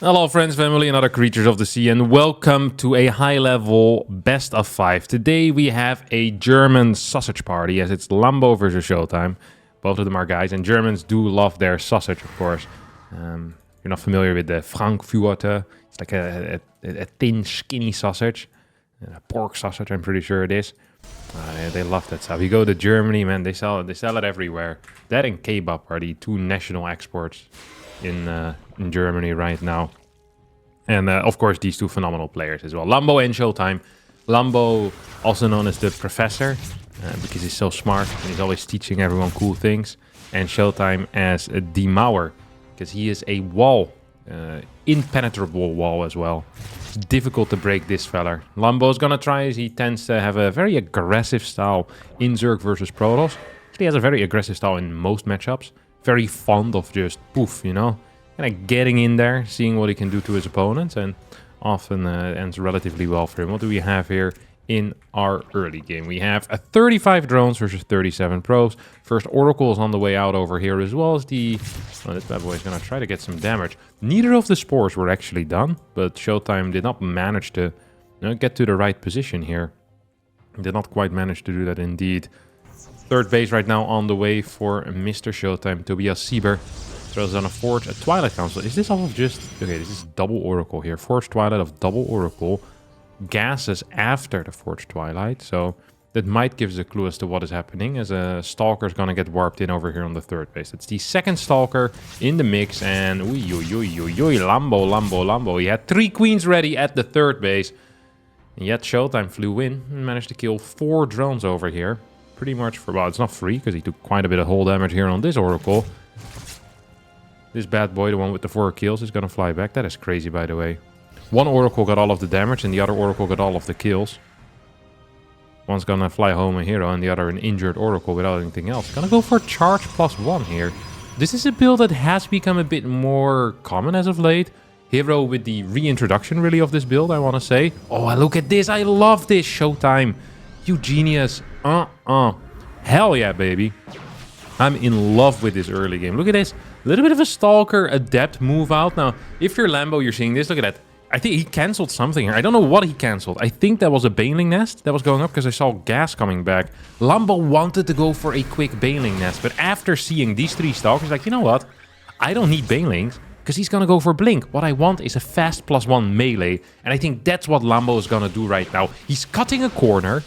Hello friends, family and other creatures of the sea, and welcome to a high-level best of 5. Today we have a German sausage party, as it's Lambo versus Showtime. Both of them are guys, and Germans do love their sausage, of course. You're not familiar with the Frankfurter. It's like a thin, skinny sausage. A pork sausage, I'm pretty sure it is. They love that stuff. You go to Germany, man, they sell it everywhere. That and kebab are the two national exports in Germany right now. And of course these two phenomenal players as well, Lambo and Showtime. Lambo, also known as the professor, because he's so smart and he's always teaching everyone cool things. And Showtime as a demouwer, because he is a wall, impenetrable wall as well. It's difficult to break this fella. Lambo's gonna try, as he tends to have a very aggressive style in Zerg versus Protoss. Actually has a very aggressive style in most matchups. Very fond of just poof, you know, kind of getting in there, seeing what he can do to his opponents, and often ends relatively well for him. What do we have here in our early game? We have a 35 drones versus 37 probes. First Oracle is on the way out over here, as well as the... Oh, this bad boy is going to try to get some damage. Neither of the spores were actually done, but Showtime did not manage to get to the right position here. Did not quite manage to do that indeed. Third base right now on the way for Mr. Showtime. Tobias Sieber throws on a Forge, a Twilight Council. Is this all of just... Okay, this is double Oracle here. Forge Twilight of double Oracle. Gases after the Forge Twilight. So that might give us a clue as to what is happening, as a Stalker is going to get warped in over here on the third base. It's the second Stalker in the mix, and Lambo. He had 3 Queens ready at the third base. And yet Showtime flew in and managed to kill 4 drones over here. Pretty much for, well, it's not free, because he took quite a bit of hull damage here on this Oracle. This bad boy, the one with the 4 kills, is going to fly back. That is crazy, by the way. One Oracle got all of the damage, and the other Oracle got all of the kills. One's going to fly home a hero, and the other an injured Oracle without anything else. Going to go for charge +1 here. This is a build that has become a bit more common as of late. Hero with the reintroduction, really, of this build, I want to say. Oh, look at this. I love this, Showtime. You genius. Hell yeah, baby. I'm in love with this early game. Look at this. A little bit of a Stalker Adept move out. Now, if you're Lambo, you're seeing this. Look at that. I think he cancelled something here. I don't know what he cancelled. I think that was a Baneling Nest that was going up, because I saw gas coming back. Lambo wanted to go for a quick Baneling Nest, but after seeing these 3 Stalkers, like, you know what? I don't need Banelings, because he's going to go for Blink. What I want is a fast +1 melee, and I think that's what Lambo is going to do right now. He's cutting a corner,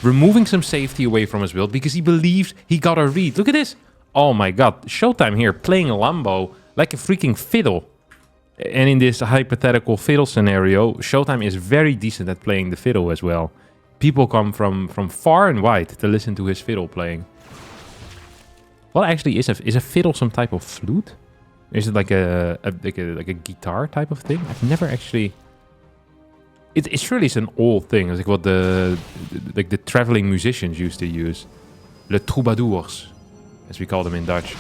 removing some safety away from his build, because he believes he got a read. Look at this. Oh my god, Showtime here playing Lambo like a freaking fiddle. And in this hypothetical fiddle scenario, Showtime is very decent at playing the fiddle as well. People come from far and wide to listen to his fiddle playing. What actually is a fiddle some type of flute? Is it like a guitar type of thing? I've never actually... It surely is an old thing. It's like what the traveling musicians used to use. Le troubadours, as we call them in Dutch.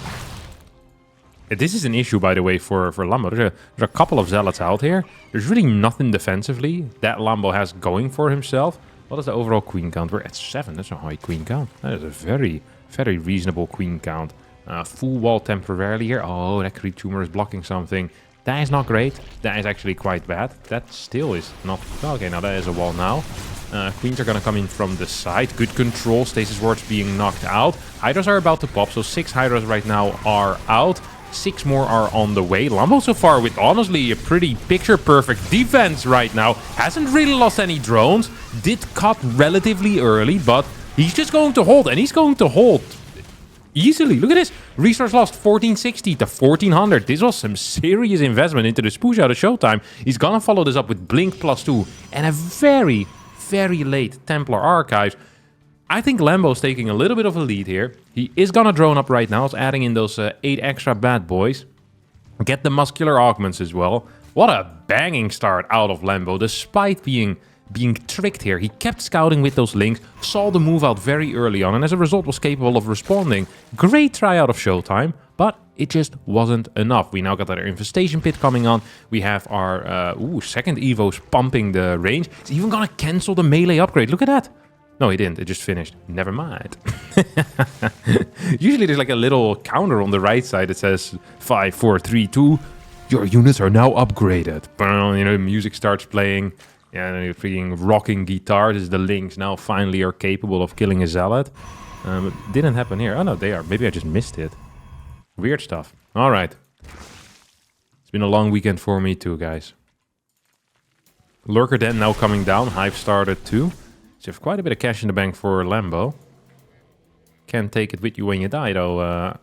This is an issue, by the way, for Lambo. There's a couple of Zealots out here. There's really nothing defensively that Lambo has going for himself. What is the overall queen count? We're at 7. That's a high queen count. That is a very, very reasonable queen count. Full wall temporarily here. Oh, that creep tumor is blocking something. That is not great. That is actually quite bad. That still is not... Okay, now that is a wall now. Queens are going to come in from the side. Good control. Stasis wards being knocked out. Hydras are about to pop, so 6 Hydras right now are out. 6 more are on the way. Lambo so far with honestly a pretty picture-perfect defense right now. Hasn't really lost any drones. Did cut relatively early, but he's just going to hold. And he's going to hold easily. Look at this. Resource lost 1460 to 1400. This was some serious investment into this push out of Showtime. He's going to follow this up with Blink +2 and a very, very late Templar Archives. I think Lambo's taking a little bit of a lead here. He is going to drone up right now. It's adding in those 8 extra bad boys. Get the muscular augments as well. What a banging start out of Lambo, despite being tricked here. He kept scouting with those links, saw the move out very early on, and as a result was capable of responding. Great try out of Showtime, but it just wasn't enough. We now got our infestation pit coming on. We have our second Evos pumping the range. He's even going to cancel the melee upgrade. Look at that. No, he didn't. It just finished. Never mind. Usually there's like a little counter on the right side that says 5, 4, 3, 2. Your units are now upgraded. You know, the music starts playing. Yeah, and you're freaking rocking guitar. This is the Lynx now finally are capable of killing a zealot. It didn't happen here. Oh no, they are. Maybe I just missed it. Weird stuff. All right. It's been a long weekend for me too, guys. Lurker Den now coming down. Hive started too. So you have quite a bit of cash in the bank for Lambo. Can't take it with you when you die though.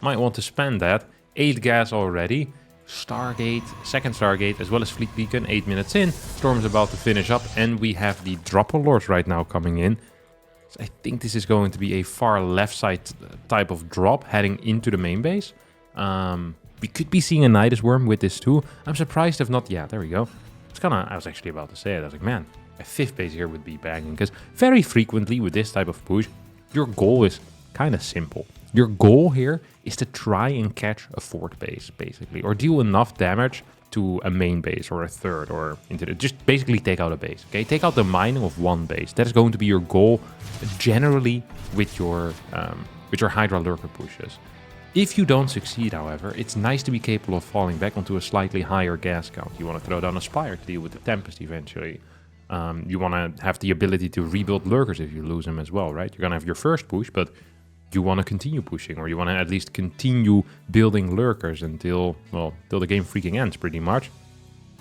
Might want to spend that. 8 gas already. Stargate, second Stargate, as well as Fleet Beacon, 8 minutes in. Storm's about to finish up, and we have the Dropper Lords right now coming in. So I think this is going to be a far left side type of drop heading into the main base. We could be seeing a Nidus Worm with this too. I'm surprised if not. Yeah, there we go. I was actually about to say it. I was like, man, a 5th base here would be banging, because very frequently with this type of push, your goal is kind of simple. Your goal here is to try and catch a 4th base, basically, or deal enough damage to a main base or a 3rd, or into the, just basically take out a base. Okay, take out the mining of 1 base. That is going to be your goal, generally with your Hydra Lurker pushes. If you don't succeed, however, it's nice to be capable of falling back onto a slightly higher gas count. You want to throw down a Spire to deal with the Tempest eventually. You want to have the ability to rebuild Lurkers if you lose them as well, right? You're going to have your first push, but you want to continue pushing, or you want to at least continue building Lurkers until, well, till the game freaking ends, pretty much.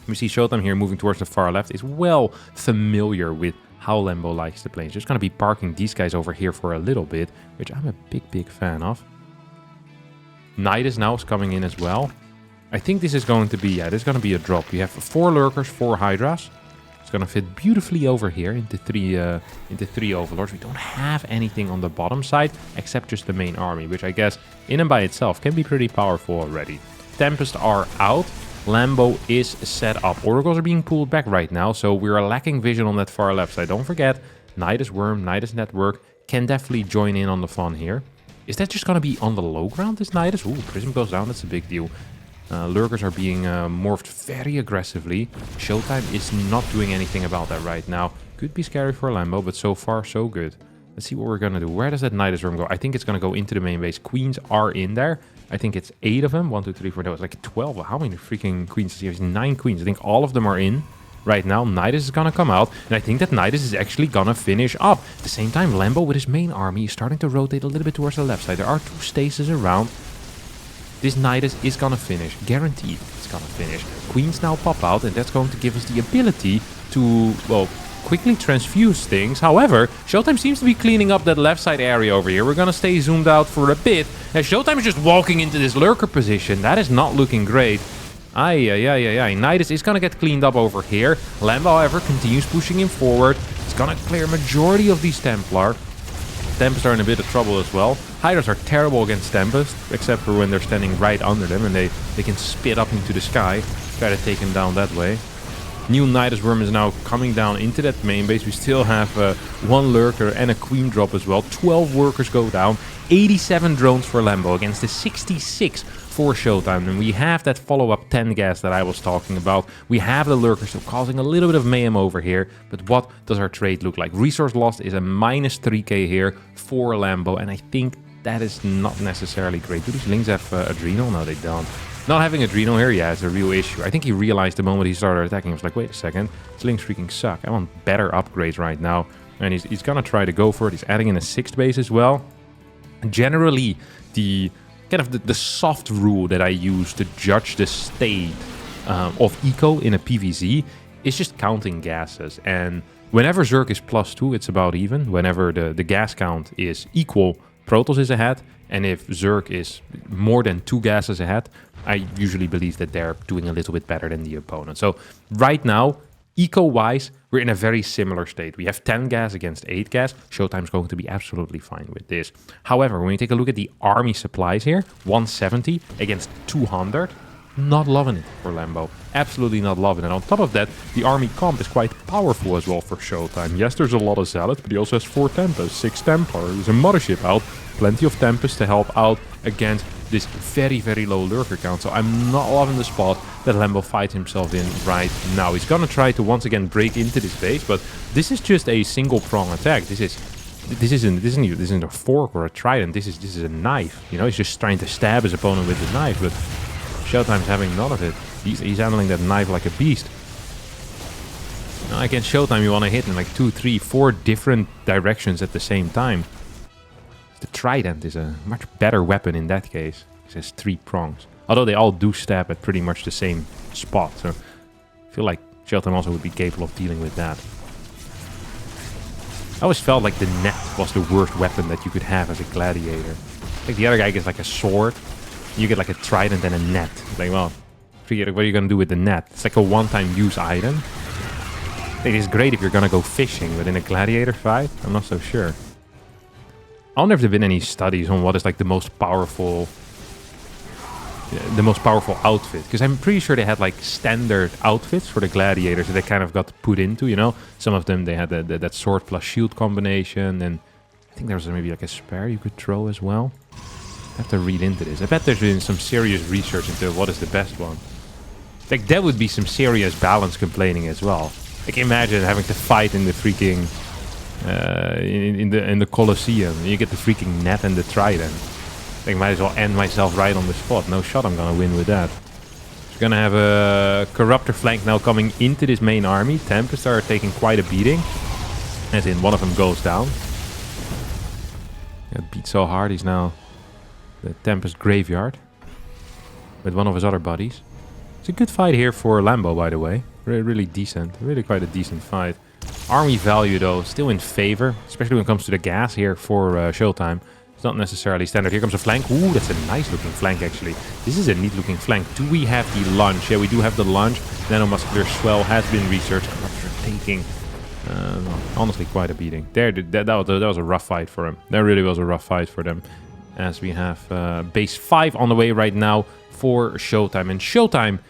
We see Showtime here moving towards the far left is well familiar with how Lambo likes to play. He's just going to be parking these guys over here for a little bit, which I'm a big fan of. Nidus now is coming in as well. I think this is going to be, yeah, this is going to be a drop. We have 4 Lurkers, 4 Hydras. It's going to fit beautifully over here into three Overlords. We don't have anything on the bottom side except just the main army, which I guess in and by itself can be pretty powerful already. Tempest are out. Lambo is set up. Oracles are being pulled back right now, so we're lacking vision on that far left side. Don't forget, Nidus Worm, Nidus Network can definitely join in on the fun here. Is that just going to be on the low ground, this Nidus? Ooh, Prism goes down. That's a big deal. Lurkers are being morphed very aggressively. Showtime is not doing anything about that right now. Could be scary for Lambo, but so far, so good. Let's see what we're going to do. Where does that Nidus Worm go? I think it's going to go into the main base. Queens are in there. I think it's 8 of them. 1, 2, 3, 4. That was like 12. How many freaking queens does he have? 9 queens. I think all of them are in right now. Nidus is going to come out. And I think that Nidus is actually going to finish up. At the same time, Lambo with his main army is starting to rotate a little bit towards the left side. There are 2 stases around. This Nidus is gonna finish. Guaranteed it's gonna finish. Queens now pop out, and that's going to give us the ability to, well, quickly transfuse things. However, Showtime seems to be cleaning up that left side area over here. We're gonna stay zoomed out for a bit. As Showtime is just walking into this Lurker position. That is not looking great. Nidus is gonna get cleaned up over here. Lambo, however, continues pushing him forward. It's gonna clear a majority of these Templar. Tempest are in a bit of trouble as well. Hydras are terrible against Tempest, except for when they're standing right under them and they can spit up into the sky. Try to take him down that way. New Nidus Worm is now coming down into that main base. We still have 1 Lurker and a Queen drop as well. 12 workers go down. 87 drones for Lambo against the 66 for Showtime. And we have that follow-up 10 gas that I was talking about. We have the Lurkers still causing a little bit of mayhem over here. But what does our trade look like? Resource lost is a minus 3k here for Lambo. And I think that is not necessarily great. Do these Lynx have Adrenal? No, they don't. Not having Adrenal here, yeah, is a real issue. I think he realized the moment he started attacking, he was like, wait a second, these Lynx freaking suck. I want better upgrades right now. And he's gonna try to go for it. He's adding in a 6th base as well. Generally, the kind of the soft rule that I use to judge the state of eco in a PvZ is just counting gases. And whenever Zerg is +2, it's about even. Whenever the gas count is equal, Protoss is ahead. And if Zerg is more than 2 gases ahead, I usually believe that they're doing a little bit better than the opponent. So right now, eco-wise, we're in a very similar state. We have 10 gas against 8 gas. Showtime's going to be absolutely fine with this. However, when we take a look at the army supplies here, 170 against 200, not loving it for Lambo. Absolutely not loving it. On top of that, the army comp is quite powerful as well for Showtime. Yes, there's a lot of Zealot, but he also has 4 Tempest, 6 Templar. There's a Mothership out. Plenty of Tempest to help out against this very low Lurker count. So I'm not loving the spot that Lambo fights himself in right now. He's gonna try to once again break into this base, but this is just a single prong attack. This isn't a fork or a trident. This is a knife. You know, he's just trying to stab his opponent with the knife. But Showtime's having none of it. He's handling that knife like a beast. Now, against Showtime, you want to hit in like 2, 3, 4 different directions at the same time. The trident is a much better weapon in that case. It has 3 prongs. Although they all do stab at pretty much the same spot. So I feel like Showtime also would be capable of dealing with that. I always felt like the net was the worst weapon that you could have as a gladiator. Like the other guy gets like a sword. You get like a trident and a net. Like, well, forget what are you going to do with the net? It's like a one-time use item. It is great if you're going to go fishing, but in a gladiator fight, I'm not so sure. I wonder if there have been any studies on what is like the most powerful outfit. Because I'm pretty sure they had like standard outfits for the gladiators that they kind of got put into, you know. Some of them, they had that sword plus shield combination. And I think there was maybe like a spear you could throw as well. I have to read into this. I bet there's been some serious research into what is the best one. Like that would be some serious balance complaining as well. Like imagine having to fight in the freaking in the Colosseum. You get the freaking net and the trident. I might as well end myself right on the spot. No shot I'm gonna win with that. We're gonna have a Corruptor flank now coming into this main army. Tempests are taking quite a beating. As in, one of them goes down. Got beat so hard, he's now the Tempest graveyard. With one of his other buddies. It's a good fight here for Lambo, by the way. Really decent. Really quite a decent fight. Army value, though, still in favor. Especially when it comes to the gas here for Showtime. It's not necessarily standard. Here comes a flank. Ooh, that's a nice looking flank, actually. This is a neat looking flank. Do we have the lunge? Yeah, we do have the lunge. Nanomuscular swell has been researched. Corruptor taking, honestly, quite a beating. That was a rough fight for him. That really was a rough fight for them. As we have base 5 on the way right now for Showtime. And Showtime,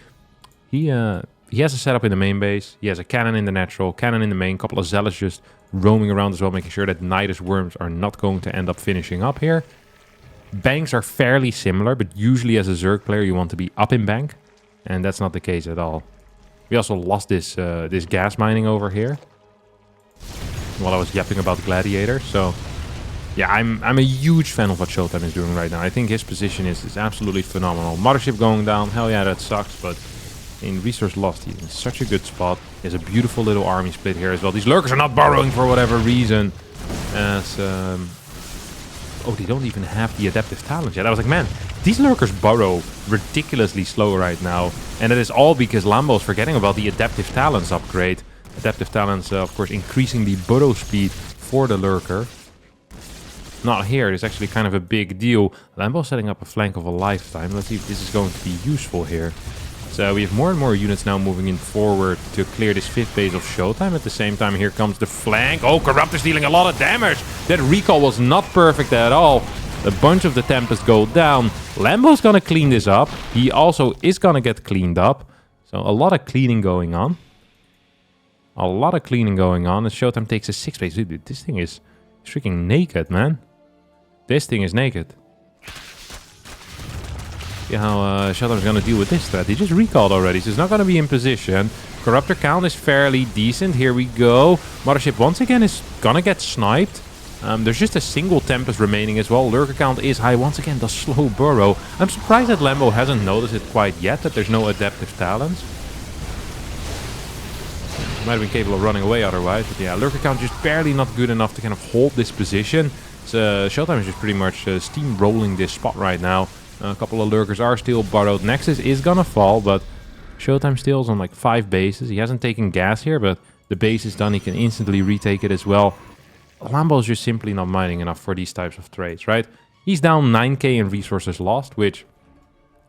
he has a setup in the main base. He has a cannon in the natural, cannon in the main, couple of zealots just roaming around as well, making sure that Nidus worms are not going to end up finishing up here. Banks are fairly similar, but usually as a Zerg player you want to be up in bank, and that's not the case at all. We also lost this gas mining over here while I was yapping about Gladiator, so yeah, I'm a huge fan of what Showtime is doing right now. I think his position is absolutely phenomenal. Mothership going down, hell yeah, that sucks, but in resource lost, he's in such a good spot. He has a beautiful little army split here as well. These lurkers are not burrowing for whatever reason. As oh, they don't even have the adaptive talents yet. I was like, man, these lurkers burrow ridiculously slow right now. And it is all because Lambo's forgetting about the adaptive talents upgrade. Adaptive talents, of course, increasing the burrow speed for the lurker. Not here. It's actually kind of a big deal. Lambo's setting up a flank of a lifetime. Let's see if this is going to be useful here. So we have more and more units now moving in forward to clear this 5th base of Showtime. At the same time, here comes the flank. Oh, Corruptor's dealing a lot of damage. That recall was not perfect at all. A bunch of the Tempests go down. Lambo's gonna clean this up. He also is gonna get cleaned up. So a lot of cleaning going on. A lot of cleaning going on. As Showtime takes a 6th base. Dude, this thing is freaking naked, man. This thing is naked. See how Showtime's going to deal with this threat. He just recalled already, so he's not going to be in position. Corruptor count is fairly decent. Here we go. Mothership once again is going to get sniped. There's just a single Tempest remaining as well. Lurker count is high. Once again, the slow burrow. I'm surprised that Lambo hasn't noticed it quite yet, that there's no adaptive talents. Might have been capable of running away otherwise. But yeah, lurker count just barely not good enough to kind of hold this position. So Showtime is just pretty much steamrolling this spot right now. A couple of lurkers are still burrowed. Nexus is gonna fall, but Showtime still is on like 5 bases. He hasn't taken gas here, but the base is done. He can instantly retake it as well. Lambo's just simply not mining enough for these types of trades, right? He's down 9k in resources lost, which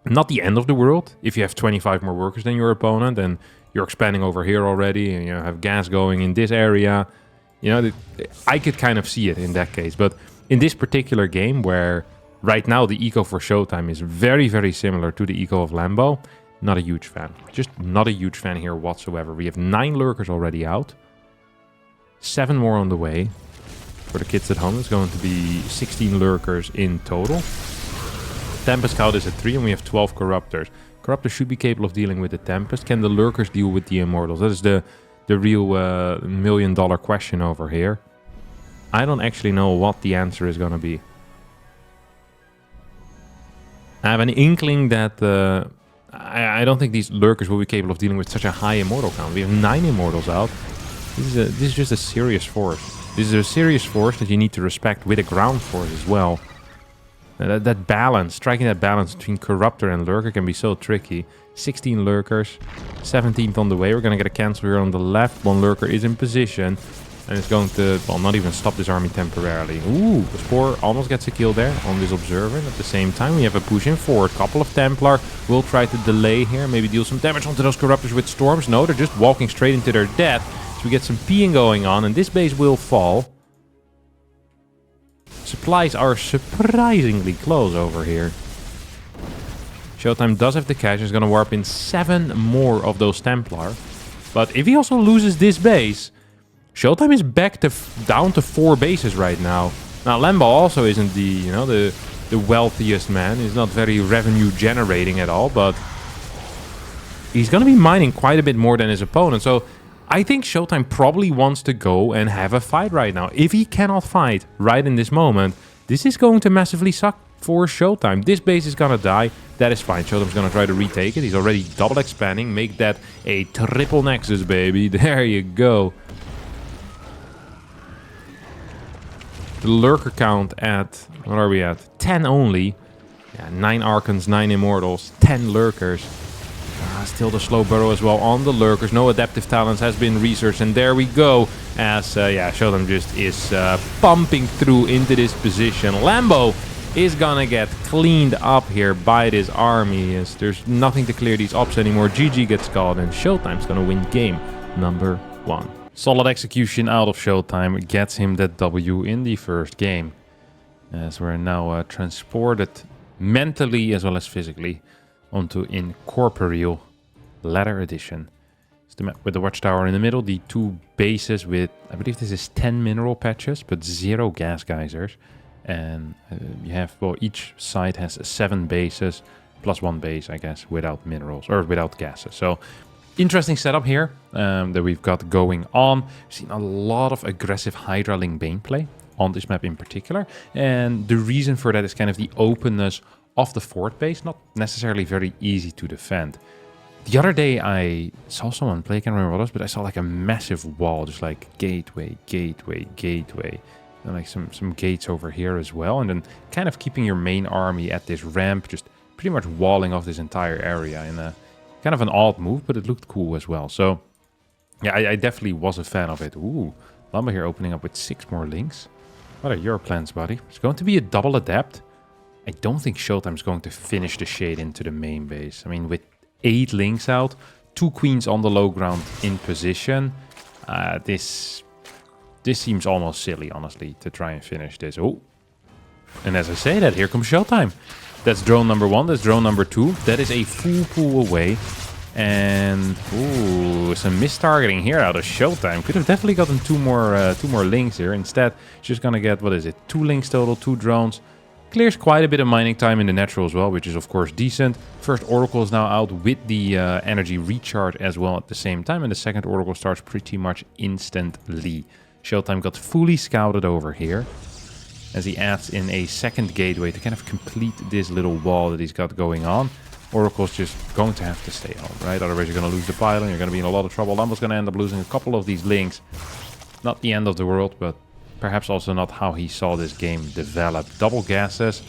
not the end of the world. If you have 25 more workers than your opponent and you're expanding over here already and you have gas going in this area, you know, I could kind of see it in that case. But in this particular game where right now the eco for Showtime is very, very similar to the eco of Lambo, not a huge fan. Just not a huge fan here whatsoever. We have 9 lurkers already out. 7 more on the way. For the kids at home, it's going to be 16 lurkers in total. Tempest count is at 3 and we have 12 Corruptors. Corruptors should be capable of dealing with the Tempest. Can the lurkers deal with the Immortals? That is the real $1 million question over here. I don't actually know what the answer is going to be. I have an inkling that I don't think these lurkers will be capable of dealing with such a high immortal count. We have 9 immortals out. This is just a serious force. This is a serious force that you need to respect with a ground force as well. That balance, striking that balance between Corruptor and Lurker can be so tricky. 16 Lurkers, 17th on the way. We're going to get a cancel here on the left. One Lurker is in position. And it's going to, well, not even stop this army temporarily. Ooh, the Spore almost gets a kill there on this Observer. At the same time, we have a push in forward. Couple of Templar will try to delay here. Maybe deal some damage onto those Corruptors with Storms. No, they're just walking straight into their death. So we get some peeing going on. And this base will fall. Supplies are surprisingly close over here. Showtime does have the cash. He's going to warp in 7 more of those Templar. But if he also loses this base, Showtime is back to down to 4 bases right now. Now Lambo also isn't the wealthiest man. He's not very revenue generating at all, but he's going to be mining quite a bit more than his opponent. So I think Showtime probably wants to go and have a fight right now. If he cannot fight right in this moment, this is going to massively suck for Showtime. This base is going to die. That is fine. Showtime's going to try to retake it. He's already double expanding. Make that a triple Nexus, baby. There you go. The Lurker count at, what are we at? 10 only. Yeah, 9 Archons, 9 Immortals, 10 Lurkers. Still the slow burrow as well on the Lurkers. No adaptive talents has been researched. And there we go. As, Showtime just is pumping through into this position. Lambo is gonna get cleaned up here by this army. As there's nothing to clear these ops anymore. GG gets called and Showtime's gonna win game number 1. Solid execution out of Showtime gets him that W in the first game. As we're now transported mentally as well as physically onto Incorporeal Ladder Edition. It's the map with the watchtower in the middle, the 2 bases with, I believe this is 10 mineral patches, but 0 gas geysers. And you have, well, each side has 7 bases, plus 1 base, I guess, without minerals, or without gases. So, interesting setup here that we've got going on. We've seen a lot of aggressive Hydra-Link Bane play on this map in particular. And the reason for that is kind of the openness of the fort base, not necessarily very easy to defend. The other day I saw someone play, I can't remember what it was, but I saw like a massive wall, just like gateway, gateway, gateway. And like some gates over here as well. And then kind of keeping your main army at this ramp, just pretty much walling off this entire area in a kind of an odd move, but it looked cool as well. So yeah, I definitely was a fan of it. Ooh, Lamba here opening up with 6 more links. What are your plans, buddy? It's going to be a double adept. I don't think Showtime's going to finish the shade into the main base. I mean, with 8 links out, 2 queens on the low ground in position, this seems almost silly, honestly, to try and finish this. Oh, and as I say that, here comes Showtime. That's drone number 1, that's drone number 2. That is a full pool away. And, ooh, some mistargeting here out of Showtime. Could have definitely gotten 2 more links here. Instead, just gonna get, what is it, 2 links total, 2 drones. Clears quite a bit of mining time in the natural as well, which is of course decent. First Oracle is now out with the energy recharge as well at the same time. And the second Oracle starts pretty much instantly. Showtime got fully scouted over here as he adds in a second gateway to kind of complete this little wall that he's got going on. Oracle's just going to have to stay home, right? Otherwise you're going to lose the pylon, you're going to be in a lot of trouble. Lambo's going to end up losing a couple of these links. Not the end of the world, but perhaps also not how he saw this game develop. Double gases.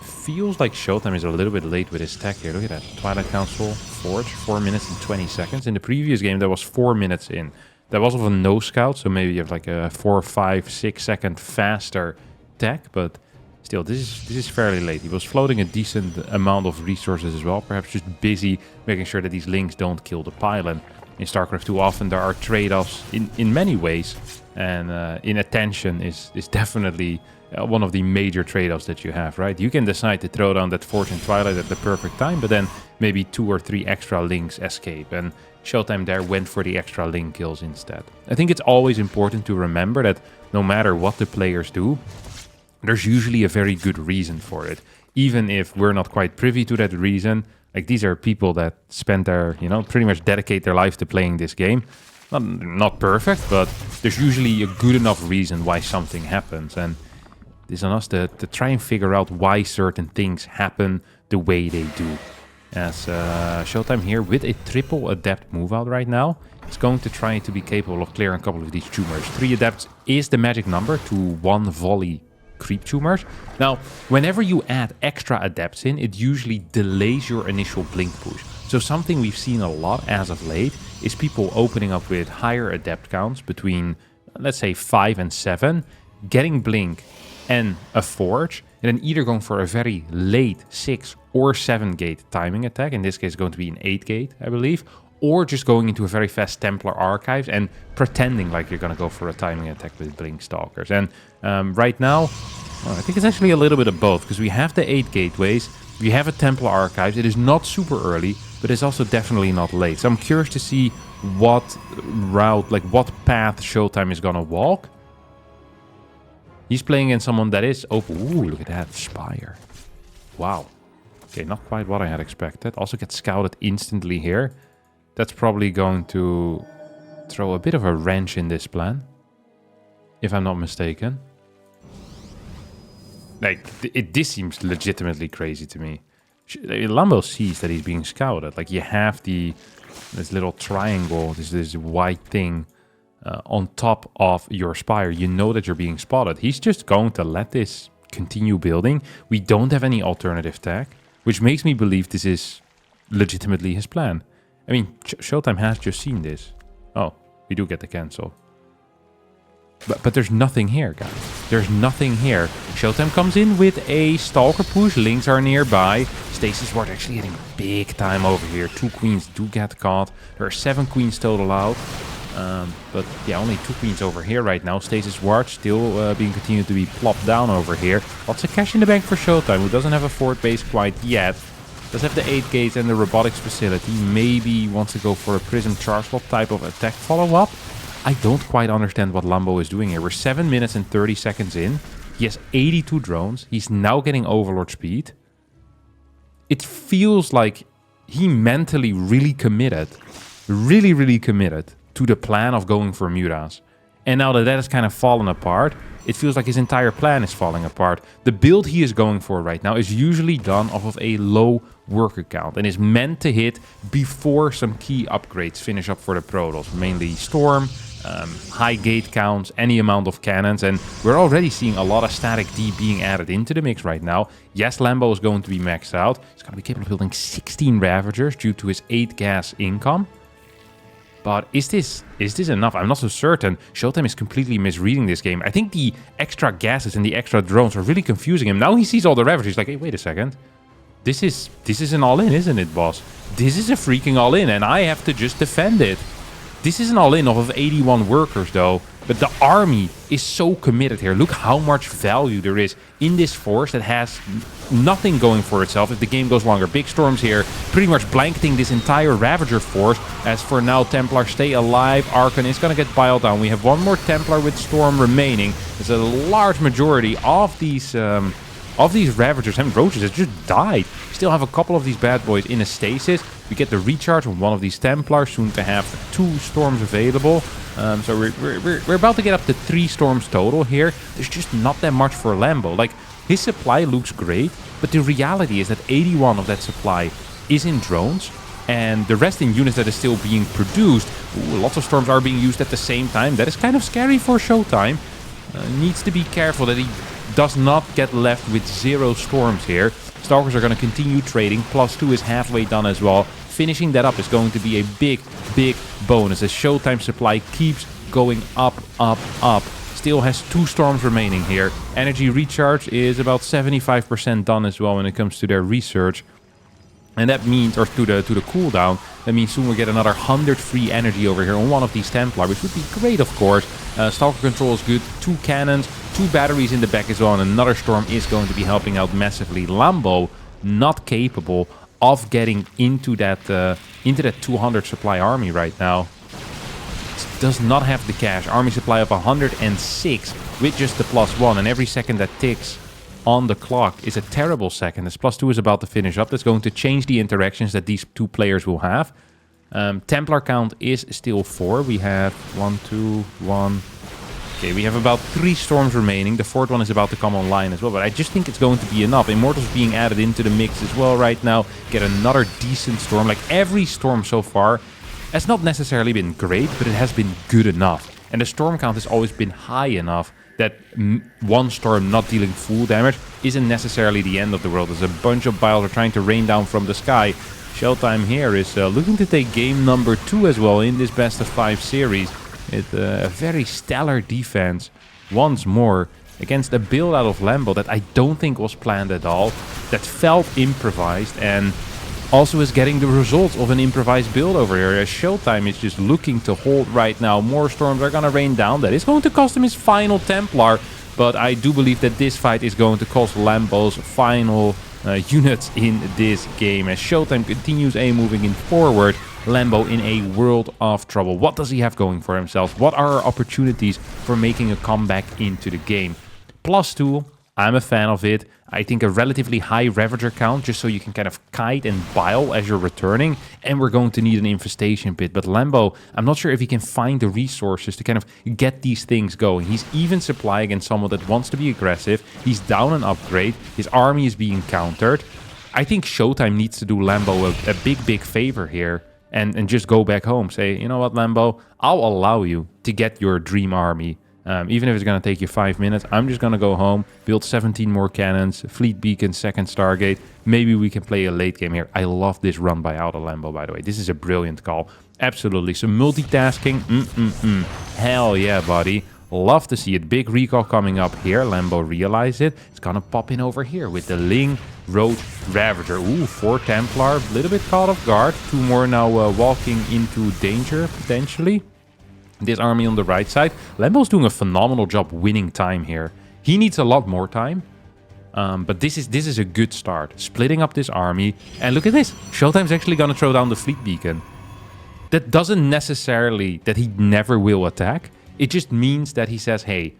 Feels like Showtime is a little bit late with his tech here. Look at that. Twilight Council, Forge, 4 minutes and 20 seconds. In the previous game, that was 4 minutes in. That was of a no scout, so maybe you have like a 4, 5, 6 second faster tech, but still, this is fairly late. He was floating a decent amount of resources as well, perhaps just busy making sure that these links don't kill the pylon. In StarCraft 2, often there are trade-offs in many ways, and in attention is definitely one of the major trade-offs that you have, right? You can decide to throw down that Forge and Twilight at the perfect time, but then maybe 2 or 3 extra links escape, and Showtime there went for the extra link kills instead. I think it's always important to remember that no matter what the players do, there's usually a very good reason for it. Even if we're not quite privy to that reason, like these are people that spend their, pretty much dedicate their life to playing this game. Not perfect, but there's usually a good enough reason why something happens. And it's on us to try and figure out why certain things happen the way they do. as Showtime here with a triple adept move out right now is going to try to be capable of clearing a couple of these tumors. 3 adepts is the magic number to 1 volley creep tumors. Now, whenever you add extra adepts in, it usually delays your initial blink push. So something we've seen a lot as of late is people opening up with higher adept counts between, let's say, 5 and 7, getting blink and a forge, and then either going for a very late 6 or 7 gate timing attack. In this case, going to be an 8 gate, I believe, or just going into a very fast Templar Archives and pretending like you're going to go for a timing attack with Blink Stalkers. And right now, well, I think it's actually a little bit of both, because we have the 8 gateways, we have a Templar Archives. It is not super early, but it's also definitely not late. So I'm curious to see what route, like what path Showtime is going to walk. He's playing against someone that is open. Ooh, look at that. Spire. Wow. Okay, not quite what I had expected. Also gets scouted instantly here. That's probably going to throw a bit of a wrench in this plan, if I'm not mistaken. Like, this seems legitimately crazy to me. Lambo sees that he's being scouted. Like, you have this little triangle, this white thing on top of your spire. You know that you're being spotted. He's just going to let this continue building. We don't have any alternative tech, which makes me believe this is legitimately his plan. I mean, Showtime has just seen this. Oh, we do get the cancel. But there's nothing here, guys. There's nothing here. Showtime comes in with a Stalker push. Links are nearby. Stasis Ward actually getting big time over here. 2 queens do get caught. There are 7 queens total out. But yeah, only 2 queens over here right now. Stasis Ward still being continued to be plopped down over here. Lots of cash in the bank for Showtime, who doesn't have a fort base quite yet. Does have the 8 gates and the robotics facility. Maybe wants to go for a Prism Charge Slot type of attack follow-up. I don't quite understand what Lambo is doing here. We're 7 minutes and 30 seconds in. He has 82 drones. He's now getting Overlord speed. It feels like he mentally really committed to the plan of going for Mutas. And now that has kind of fallen apart, it feels like his entire plan is falling apart. The build he is going for right now is usually done off of a low worker count and is meant to hit before some key upgrades finish up for the Protoss, mainly Storm, high gate counts, any amount of cannons, and we're already seeing a lot of static D being added into the mix right now. Yes, Lambo is going to be maxed out. He's going to be capable of building 16 Ravagers due to his 8 gas income. But is this enough? I'm not so certain. Showtime is completely misreading this game. I think the extra gases and the extra drones are really confusing him. Now he sees all the Ravagers. He's like, hey, wait a second. This is an all-in, isn't it, boss? This is a freaking all-in, and I have to just defend it. This is an all-in off of 81 workers, though. But the army is so committed here. Look how much value there is in this force that has nothing going for itself if the game goes longer. Big Storms here, pretty much blanketing this entire Ravager force. As for now, Templar stay alive. Archon is going to get piled down. We have 1 more Templar with Storm remaining. There's a large majority of these Ravagers and Roaches that just died. Still have a couple of these bad boys in a stasis. We get the recharge on one of these Templars, soon to have 2 Storms available. So we're about to get up to 3 Storms total here. There's just not that much for Lambo. Like, his supply looks great, but the reality is that 81 of that supply is in drones, and the rest in units that is still being produced. Ooh, lots of Storms are being used at the same time. That is kind of scary for Showtime. Needs to be careful that he does not get left with 0 Storms here. Stalkers are going to continue trading. +2 is halfway done as well. Finishing that up is going to be a big bonus as Showtime supply keeps going up. Still has 2 Storms remaining here. Energy recharge is about 75% done as well when it comes to their research. And that means, or to the cooldown, that means soon we'll get another 100 free energy over here on one of these Templar, which would be great, of course. Stalker control is good. 2 cannons, 2 batteries in the back as well, and another Storm is going to be helping out massively. Lambo not capable of getting into that 200 supply army right now. It does not have the cash. Army supply of 106 with just the +1, and every second that ticks on the clock is a terrible second. This +2 is about to finish up. That's going to change the interactions that these 2 players will have. Templar count is still 4. We have 1, 2, 1, Okay, we have about 3 storms remaining. The 4th one is about to come online as well, but I just think it's going to be enough. Immortals being added into the mix as well right now. Get another decent storm. Like every storm so far has not necessarily been great, but it has been good enough. And the storm count has always been high enough that one storm not dealing full damage isn't necessarily the end of the world. There's a bunch of biles are trying to rain down from the sky. Showtime here is looking to take game number 2 as well in this best of 5 series. With a very stellar defense once more against a build out of Lambo that I don't think was planned at all. That felt improvised and also is getting the results of an improvised build over here. As Showtime is just looking to hold right now. More storms are going to rain down. That is going to cost him his final Templar. But I do believe that this fight is going to cost Lambo's final units in this game. As Showtime continues moving in forward, Lambo in a world of trouble. What does he have going for himself? What are our opportunities for making a comeback into the game? +2, I'm a fan of it. I think a relatively high Ravager count, just so you can kind of kite and bile as you're returning. And we're going to need an infestation pit. But Lambo, I'm not sure if he can find the resources to kind of get these things going. He's even supply against someone that wants to be aggressive. He's down an upgrade. His army is being countered. I think Showtime needs to do Lambo a big favor here. And just go back home. Say, you know what, Lambo? I'll allow you to get your dream army. Even if it's going to take you 5 minutes, I'm just going to go home, build 17 more cannons, fleet beacon, 2nd Stargate. Maybe we can play a late game here. I love this run by Auto Lambo, by the way. This is a brilliant call. Absolutely. Some multitasking. Hell yeah, buddy. Love to see it. Big recall coming up here. Lambo realized it. It's going to pop in over here with the Ling Road Ravager. Ooh, 4 Templar. A little bit caught off guard. 2 more now walking into danger, potentially. This army on the right side. Lambo's doing a phenomenal job winning time here. He needs a lot more time. But this is a good start. Splitting up this army. And look at this. Showtime's actually going to throw down the fleet beacon. That doesn't necessarily that he never will attack. It just means that he says, hey,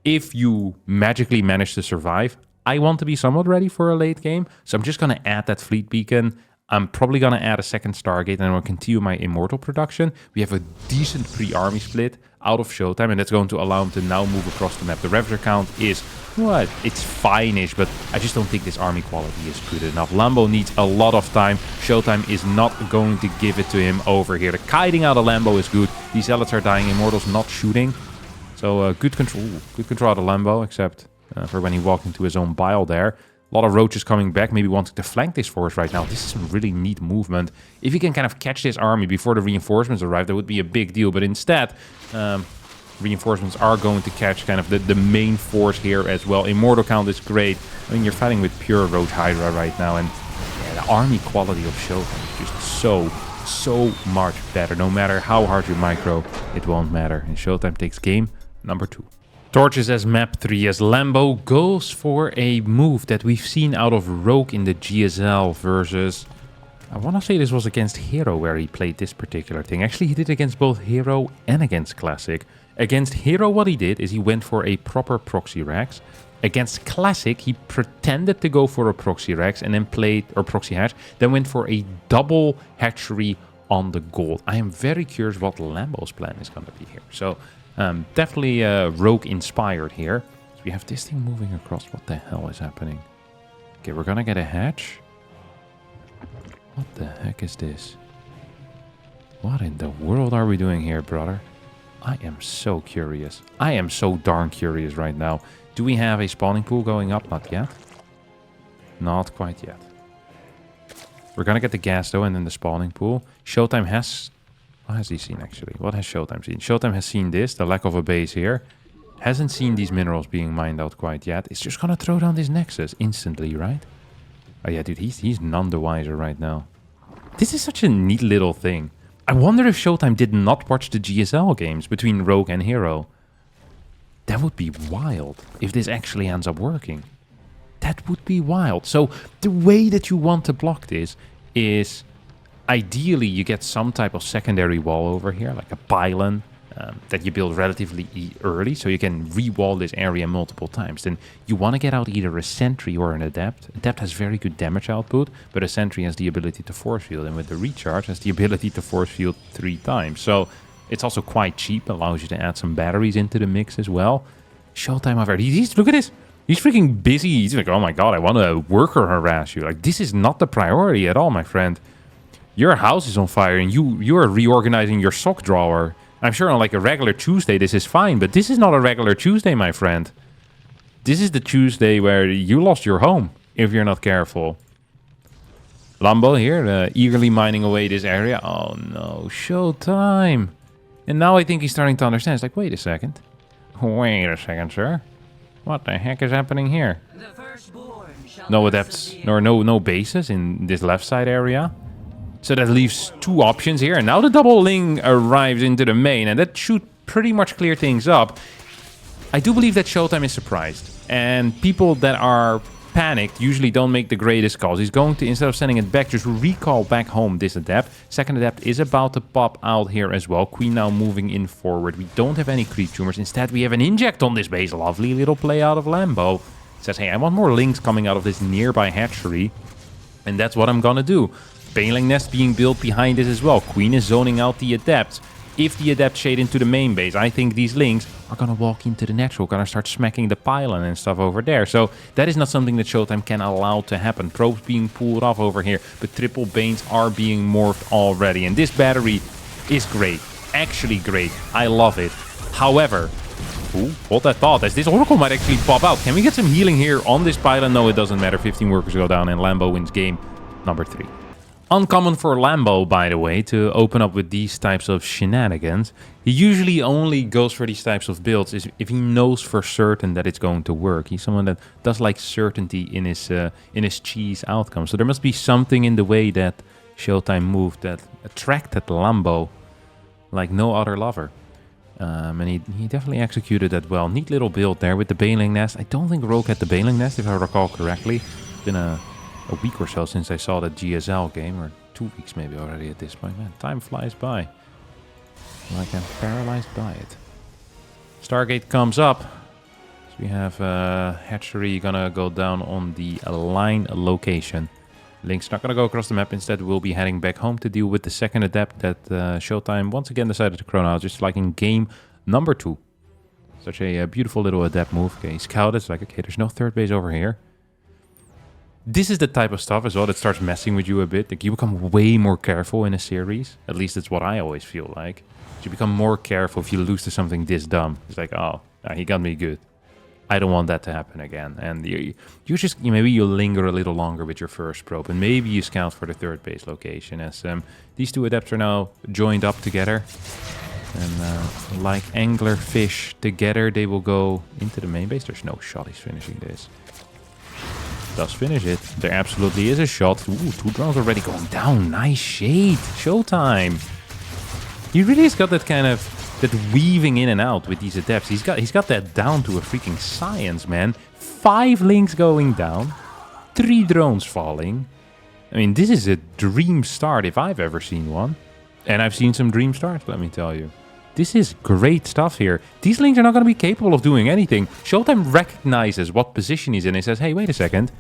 if you magically manage to survive, I want to be somewhat ready for a late game. So I'm just going to add that fleet beacon. I'm probably going to add a 2nd Stargate and I'll continue my Immortal production. We have a decent pre-army split out of Showtime, and that's going to allow him to now move across the map. The Ravager count is, what? It's fine-ish, but I just don't think this army quality is good enough. Lambo needs a lot of time. Showtime is not going to give it to him over here. The kiting out of Lambo is good. These zealots are dying. Immortals not shooting. So good control. Good control out of Lambo, except for when he walked into his own bile there. A lot of roaches coming back, maybe wanting to flank this force right now. This is some really neat movement. If you can kind of catch this army before the reinforcements arrive, that would be a big deal. But instead, reinforcements are going to catch kind of the main force here as well. Immortal count is great. I mean, you're fighting with pure Roach Hydra right now. And yeah, the army quality of Showtime is just so much better. No matter how hard you micro, it won't matter. And Showtime takes game number 2. Torches as map 3 as Lambo goes for a move that we've seen out of Rogue in the GSL versus... I want to say this was against Hero where he played this particular thing. Actually, he did against both Hero and against Classic. Against Hero, what he did is he went for a proper Proxy Rex. Against Classic, he pretended to go for a Proxy Rex and then played... or Proxy Hatch, then went for a double hatchery on the gold. I am very curious what Lambo's plan is going to be here. So... definitely Rogue inspired here. So we have this thing moving across. What the hell is happening? Okay, we're gonna get a hatch. What the heck is this? What in the world are we doing here, brother? I am so curious. I am so darn curious right now. Do we have a spawning pool going up? Not yet. Not quite yet. We're gonna get the gas though and then the spawning pool. Showtime has... What has he seen, actually? What has Showtime seen? Showtime has seen this, the lack of a base here. Hasn't seen these minerals being mined out quite yet. It's just gonna throw down this Nexus instantly, right? Oh yeah, dude, he's none the wiser right now. This is such a neat little thing. I wonder if Showtime did not watch the GSL games between Rogue and Hero. That would be wild if this actually ends up working. That would be wild. So the way that you want to block this is... Ideally, you get some type of secondary wall over here, like a pylon that you build relatively early, so you can re-wall this area multiple times. Then you want to get out either a sentry or an adept. Adept has very good damage output, but a sentry has the ability to force field, and with the recharge has the ability to force field 3 times. So It's also quite cheap, allows you to add some batteries into the mix as well. Showtime over. Look at this. He's freaking busy. He's like, oh my god, I want to worker harass you. Like, this is not the priority at all, my friend. Your house is on fire and you are reorganizing your sock drawer. I'm sure on like a regular Tuesday this is fine, but this is not a regular Tuesday, my friend. This is the Tuesday where you lost your home if you're not careful. Lambo here, eagerly mining away this area. Oh no, showtime. And now I think he's starting to understand. It's like, wait a second. Wait a second, sir. What the heck is happening here? No adepts, nor no bases in this left side area. So that leaves two options here. And now the double ling arrives into the main, and that should pretty much clear things up. I do believe that Showtime is surprised. And people that are panicked usually don't make the greatest calls. He's going to, instead of sending it back, just recall back home this adept. Second adept is about to pop out here as well. Queen now moving in forward. We don't have any creep tumors. Instead, we have an inject on this base. Lovely little play out of Lambo. Says, hey, I want more links coming out of this nearby hatchery. And that's what I'm gonna do. Baneling nest being built behind this as well. Queen is zoning out the adepts. If the adept shade into the main base, I think these links are gonna walk into the natural, gonna start smacking the pylon and stuff over there. So that is not something that Showtime can allow to happen. Probes being pulled off over here, but triple banes are being morphed already. And this battery is great, actually great. I love it. However, ooh, hold that thought, as this Oracle might actually pop out. Can we get some healing here on this pylon? No, it doesn't matter. 15 workers go down and Lambo wins game number 3. Uncommon for Lambo, by the way, to open up with these types of shenanigans. He usually only goes for these types of builds if he knows for certain that it's going to work. He's someone that does like certainty in his cheese outcome. So there must be something in the way that Showtime moved that attracted Lambo like no other lover. And he definitely executed that well. Neat little build there with the Baneling Nest. I don't think Rogue had the Baneling Nest, if I recall correctly. It's been a week or so since I saw the GSL game, or 2 weeks maybe already at this point. Man, time flies by. Like I'm paralyzed by it. Stargate comes up. So we have hatchery gonna go down on the line location. Link's not gonna go across the map. Instead, we'll be heading back home to deal with the second adept that Showtime once again decided to chrono out, just like in game number 2. Such a beautiful little adept move. Okay, he scouted. It's like, okay, there's no third base over here. This is the type of stuff as well that starts messing with you a bit. Like, you become way more careful in a series. At least it's what I always feel like. You become more careful if you lose to something this dumb. It's like, oh, he got me good. I don't want that to happen again. And maybe you linger a little longer with your first probe. And maybe you scout for the third base location. As these two adepts are now joined up together. And like anglerfish together, they will go into the main base. There's no shot. He's finishing this. Does finish it. There absolutely is a shot. Ooh, 2 drones already going down. Nice shade. Showtime. He really has got that kind of that weaving in and out with these adepts. He's got that down to a freaking science, man. 5 links going down. 3 drones falling. I mean, this is a dream start if I've ever seen one. And I've seen some dream starts, let me tell you. This is great stuff here. These links are not going to be capable of doing anything. Showtime recognizes what position he's in and says, hey, wait a second.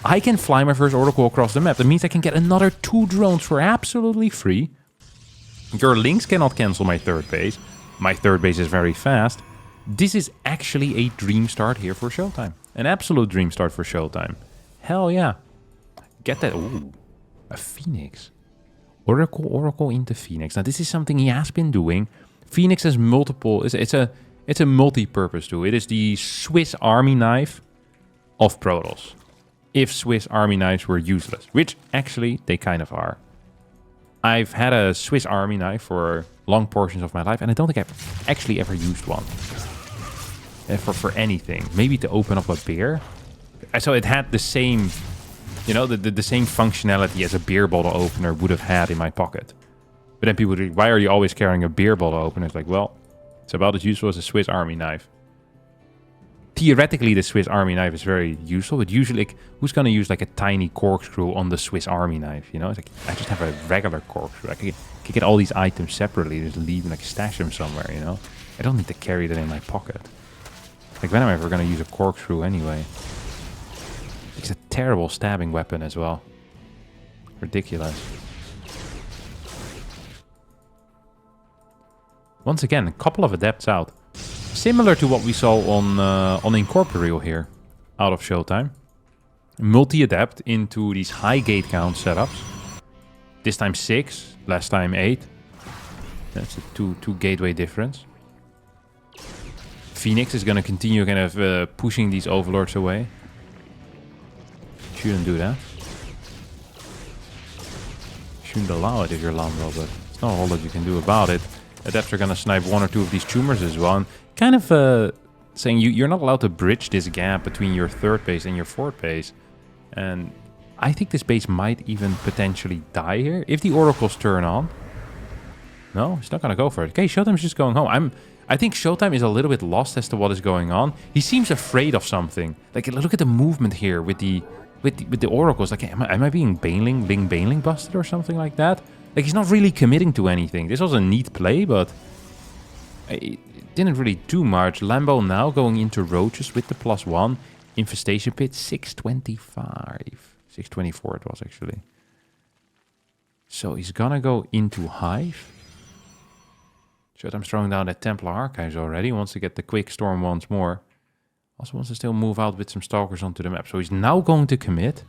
I can fly my first Oracle across the map. That means I can get another 2 drones for absolutely free. Your links cannot cancel my third base. My third base is very fast. This is actually a dream start here for Showtime. An absolute dream start for Showtime. Hell yeah. Get that. Ooh, a Phoenix. Oracle into Phoenix. Now, this is something he has been doing. Phoenix has multiple... It's a multi-purpose tool. It is the Swiss Army knife of Protoss. If Swiss Army knives were useless. Which, actually, they kind of are. I've had a Swiss Army knife for long portions of my life, and I don't think I've actually ever used one. For anything. Maybe to open up a beer. So it had the same... You know, the same functionality as a beer bottle opener would have had in my pocket. But then people would be, why are you always carrying a beer bottle opener? It's like, well, it's about as useful as a Swiss Army knife. Theoretically, the Swiss Army knife is very useful, but usually, like, who's going to use like a tiny corkscrew on the Swiss Army knife? You know, it's like, I just have a regular corkscrew. I can get all these items separately, just leave and like stash them somewhere, you know? I don't need to carry that in my pocket. Like, when am I ever going to use a corkscrew anyway? It's a terrible stabbing weapon as well. Ridiculous. Once again, a couple of adepts out. Similar to what we saw on Incorporeal here, out of Showtime. Multi-adept into these high gate count setups. This time 6, last time 8. That's a two gateway difference. Phoenix is going to continue kind of pushing these overlords away. Shouldn't do that. Shouldn't allow it if you're Lambo, but it's not a whole lot you can do about it. Adepts are going to snipe 1 or 2 of these tumors as well. And kind of saying you're not allowed to bridge this gap between your 3rd base and your 4th base. And I think this base might even potentially die here if the oracles turn on. No, he's not going to go for it. Okay, Showtime's just going home. I think Showtime is a little bit lost as to what is going on. He seems afraid of something. Like, look at the movement here with the oracles. Like, am I being Bailing busted or something like that? Like, he's not really committing to anything. This was a neat play, but it didn't really do much. Lambo now going into roaches with the +1. Infestation pit, 625. 624 it was, actually. So he's gonna go into Hive. Showtime's throwing down that Templar Archives already. Wants to get the Quick Storm once more. Also wants to still move out with some Stalkers onto the map. So he's now going to commit.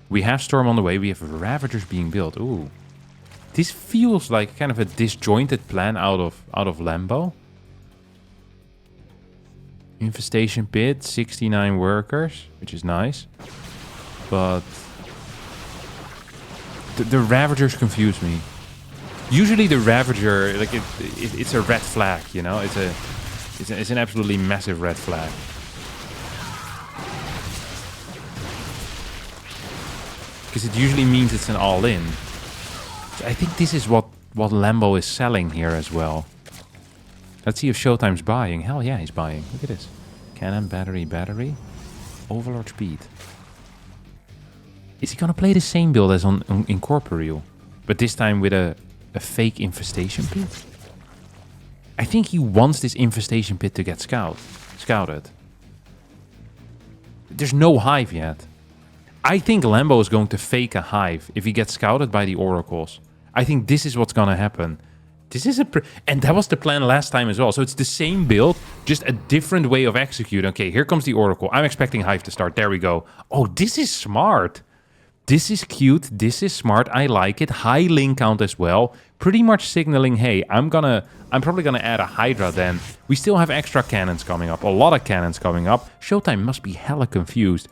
We have Storm on the way. We have Ravagers being built. Ooh. This feels like kind of a disjointed plan out of Lambo. Infestation pit, 69 workers, which is nice. But the Ravagers confuse me. Usually the Ravager, like it's a red flag, you know? It's an absolutely massive red flag. Because it usually means it's an all-in. I think this is what Lambo is selling here as well. Let's see if Showtime's buying. Hell yeah, he's buying. Look at this. Cannon, battery. Overlord speed. Is he gonna play the same build as on Incorporeal? But this time with a fake infestation pit? I think he wants this infestation pit to get scouted. There's no Hive yet. I think Lambo is going to fake a Hive if he gets scouted by the oracles. I think this is what's gonna happen. This is and that was the plan last time as well. So it's the same build, just a different way of executing. Okay, here comes the oracle. I'm expecting Hive to start. There we go. Oh, this is smart. This is cute. This is smart. I like it. High link count as well. Pretty much signaling, hey, I'm probably gonna add a Hydra then. We still have extra cannons coming up. A lot of cannons coming up. Showtime must be hella confused.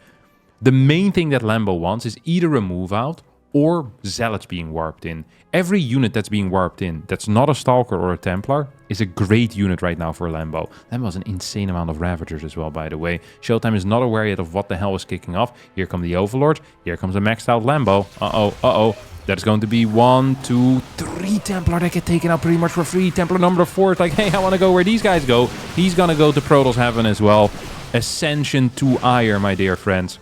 The main thing that Lambo wants is either a move out or Zealots being warped in. Every unit that's being warped in, that's not a Stalker or a Templar, is a great unit right now for Lambo. Lambo has an insane amount of Ravagers as well, by the way. Showtime is not aware yet of what the hell is kicking off. Here come the Overlords. Here comes a maxed out Lambo. Uh-oh. That's going to be 1, 2, 3 Templar that get taken out pretty much for free. Templar number 4 is like, hey, I want to go where these guys go. He's going to go to Protoss Heaven as well. Ascension to Ire, my dear friends.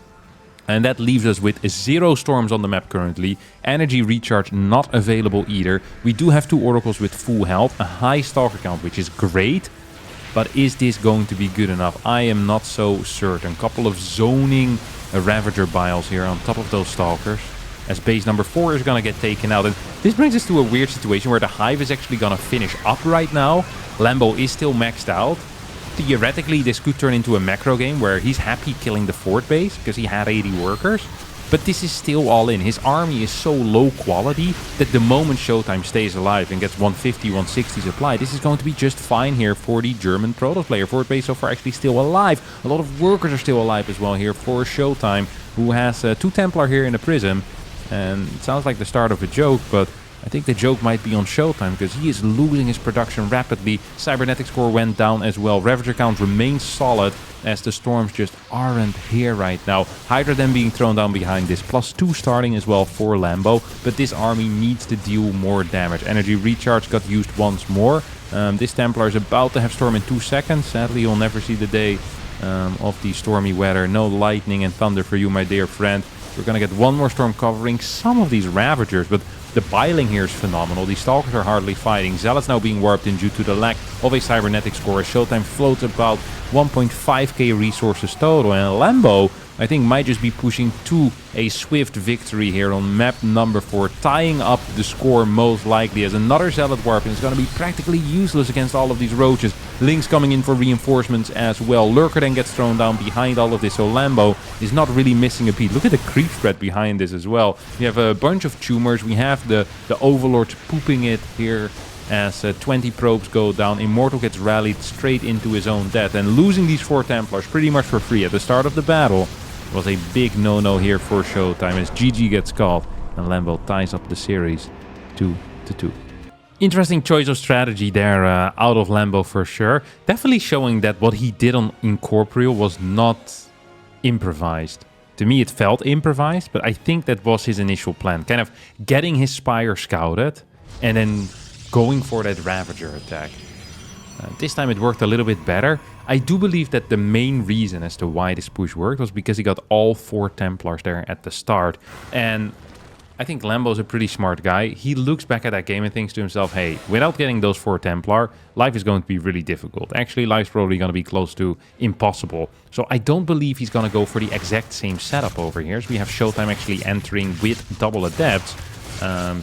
And that leaves us with 0 storms on the map currently. Energy recharge not available either. We do have 2 oracles with full health. A high stalker count, which is great. But is this going to be good enough? I am not so certain. Couple of zoning Ravager biles here on top of those stalkers. As base number 4 is going to get taken out. And this brings us to a weird situation where the Hive is actually going to finish up right now. Lambo is still maxed out. Theoretically, this could turn into a macro game where he's happy killing the 4th base because he had 80 workers. But this is still all in. His army is so low quality that the moment Showtime stays alive and gets 150, 160 supply, this is going to be just fine here for the German Protoss player. 4th base so far actually still alive. A lot of workers are still alive as well here for Showtime, who has 2 Templar here in the Prism. And it sounds like the start of a joke, but I think the joke might be on Showtime because he is losing his production rapidly. Cybernetic score went down as well. Ravager count remains solid as the storms just aren't here right now. Hydra then being thrown down behind this. +2 starting as well for Lambo. But this army needs to deal more damage. Energy recharge got used once more. This Templar is about to have storm in 2 seconds. Sadly, you'll never see the day of the stormy weather. No lightning and thunder for you, my dear friend. We're going to get 1 more storm covering some of these Ravagers, but the biling here is phenomenal. These Stalkers are hardly fighting. Zealots now being warped in due to the lack of a cybernetic score. Showtime floats about 1.5k resources total. And Lambo, I think might just be pushing to a swift victory here on map number 4, tying up the score most likely, as another Zealot Warp is going to be practically useless against all of these roaches. Lynx coming in for reinforcements as well. Lurker then gets thrown down behind all of this, so Lambo is not really missing a beat. Look at the creep spread behind this as well. We have a bunch of tumors. We have the Overlords pooping it here as 20 probes go down. Immortal gets rallied straight into his own death, and losing these 4 Templars pretty much for free at the start of the battle was a big no-no here for Showtime, as GG gets called and Lambo ties up the series 2-2. Interesting choice of strategy there out of Lambo for sure. Definitely showing that what he did on Incorporeal was not improvised. To me it felt improvised, but I think that was his initial plan. Kind of getting his Spire scouted and then going for that Ravager attack. This time it worked a little bit better. I do believe that the main reason as to why this push worked was because he got all 4 Templars there at the start. And I think Lambo's a pretty smart guy. He looks back at that game and thinks to himself, hey, without getting those 4 Templar, life is going to be really difficult. Actually, life's probably going to be close to impossible. So I don't believe he's going to go for the exact same setup over here. So we have Showtime actually entering with double Adepts.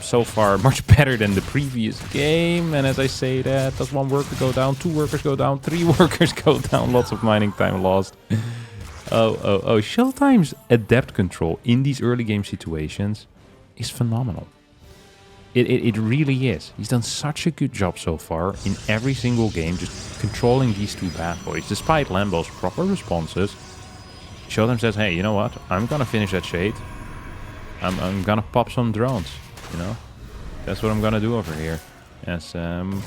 So far, much better than the previous game. And as I say that, does 1 worker go down, 2 workers go down, 3 workers go down, lots of mining time lost. Oh, Showtime's Adept control in these early game situations is phenomenal. It really is. He's done such a good job so far in every single game, just controlling these 2 bad boys. Despite Lambo's proper responses, Showtime says, hey, you know what? I'm gonna finish that Shade. I'm gonna pop some drones, you know? That's what I'm gonna do over here. As 2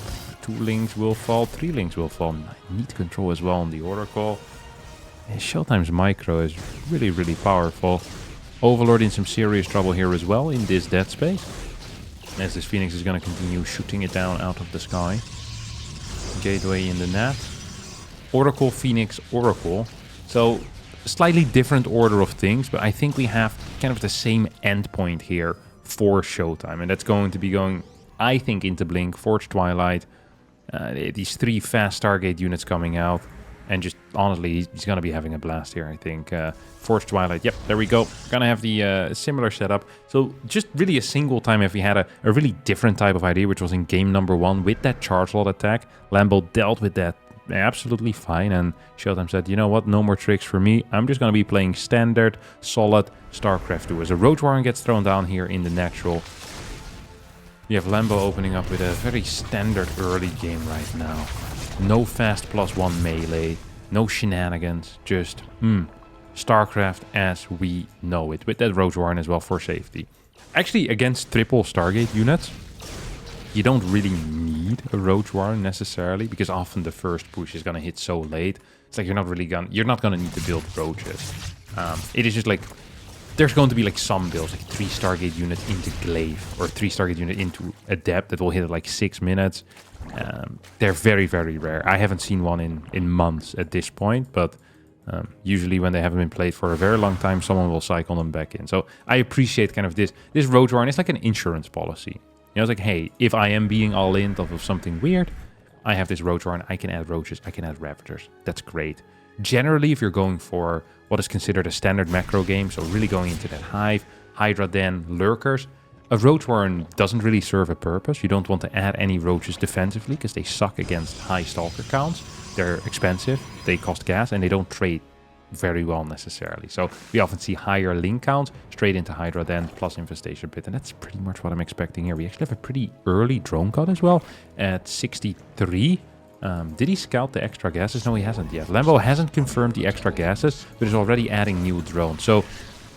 links will fall, 3 links will fall. Neat control as well on the order call. And Showtime's micro is really, really powerful. Overlord in some serious trouble here as well in this dead space, as this Phoenix is going to continue shooting it down out of the sky. Gateway in the net. Oracle, Phoenix, Oracle. So slightly different order of things, but I think we have kind of the same endpoint here for Showtime, and that's going to be going, I think, into Blink, Forge Twilight, these 3 fast Stargate units coming out. And just, honestly, he's going to be having a blast here, I think. Forge Twilight, yep, there we go. Gonna have the similar setup. So just really a single time if we had a really different type of idea, which was in game number 1 with that charge lot attack. Lambo dealt with that absolutely fine. And Showtime said, you know what, no more tricks for me. I'm just going to be playing standard, solid StarCraft 2. As a Roach Warren gets thrown down here in the natural. You have Lambo opening up with a very standard early game right now. No fast +1 melee, no shenanigans, just StarCraft as we know it, with that Roach Warren as well for safety. Actually, against triple Stargate units, you don't really need a Roach Warren necessarily, because often the first push is gonna hit so late. It's like you're not gonna need to build roaches. It is just like there's going to be like some builds, like 3 Stargate units into Glaive or 3 Stargate unit into Adept that will hit at like 6 minutes. They're very, very rare. I haven't seen one in months at this point, but usually when they haven't been played for a very long time, someone will cycle them back in. So I appreciate kind of this Roach Warren. It's like an insurance policy. You know, it's like, hey, if I am being all in off of something weird, I have this Roach Warren. I can add roaches. I can add Ravagers. That's great. Generally, if you're going for what is considered a standard macro game, so really going into that Hive, Hydra Den, Lurkers, a Roach Warren doesn't really serve a purpose. You don't want to add any roaches defensively because they suck against high Stalker counts. They're expensive, they cost gas, and they don't trade very well necessarily. So we often see higher link counts straight into Hydra Den plus Infestation Pit, and that's pretty much what I'm expecting here. We actually have a pretty early drone cut as well at 63. Did he scout the extra gases? No, he hasn't yet. Lambo hasn't confirmed the extra gases, but is already adding new drones. So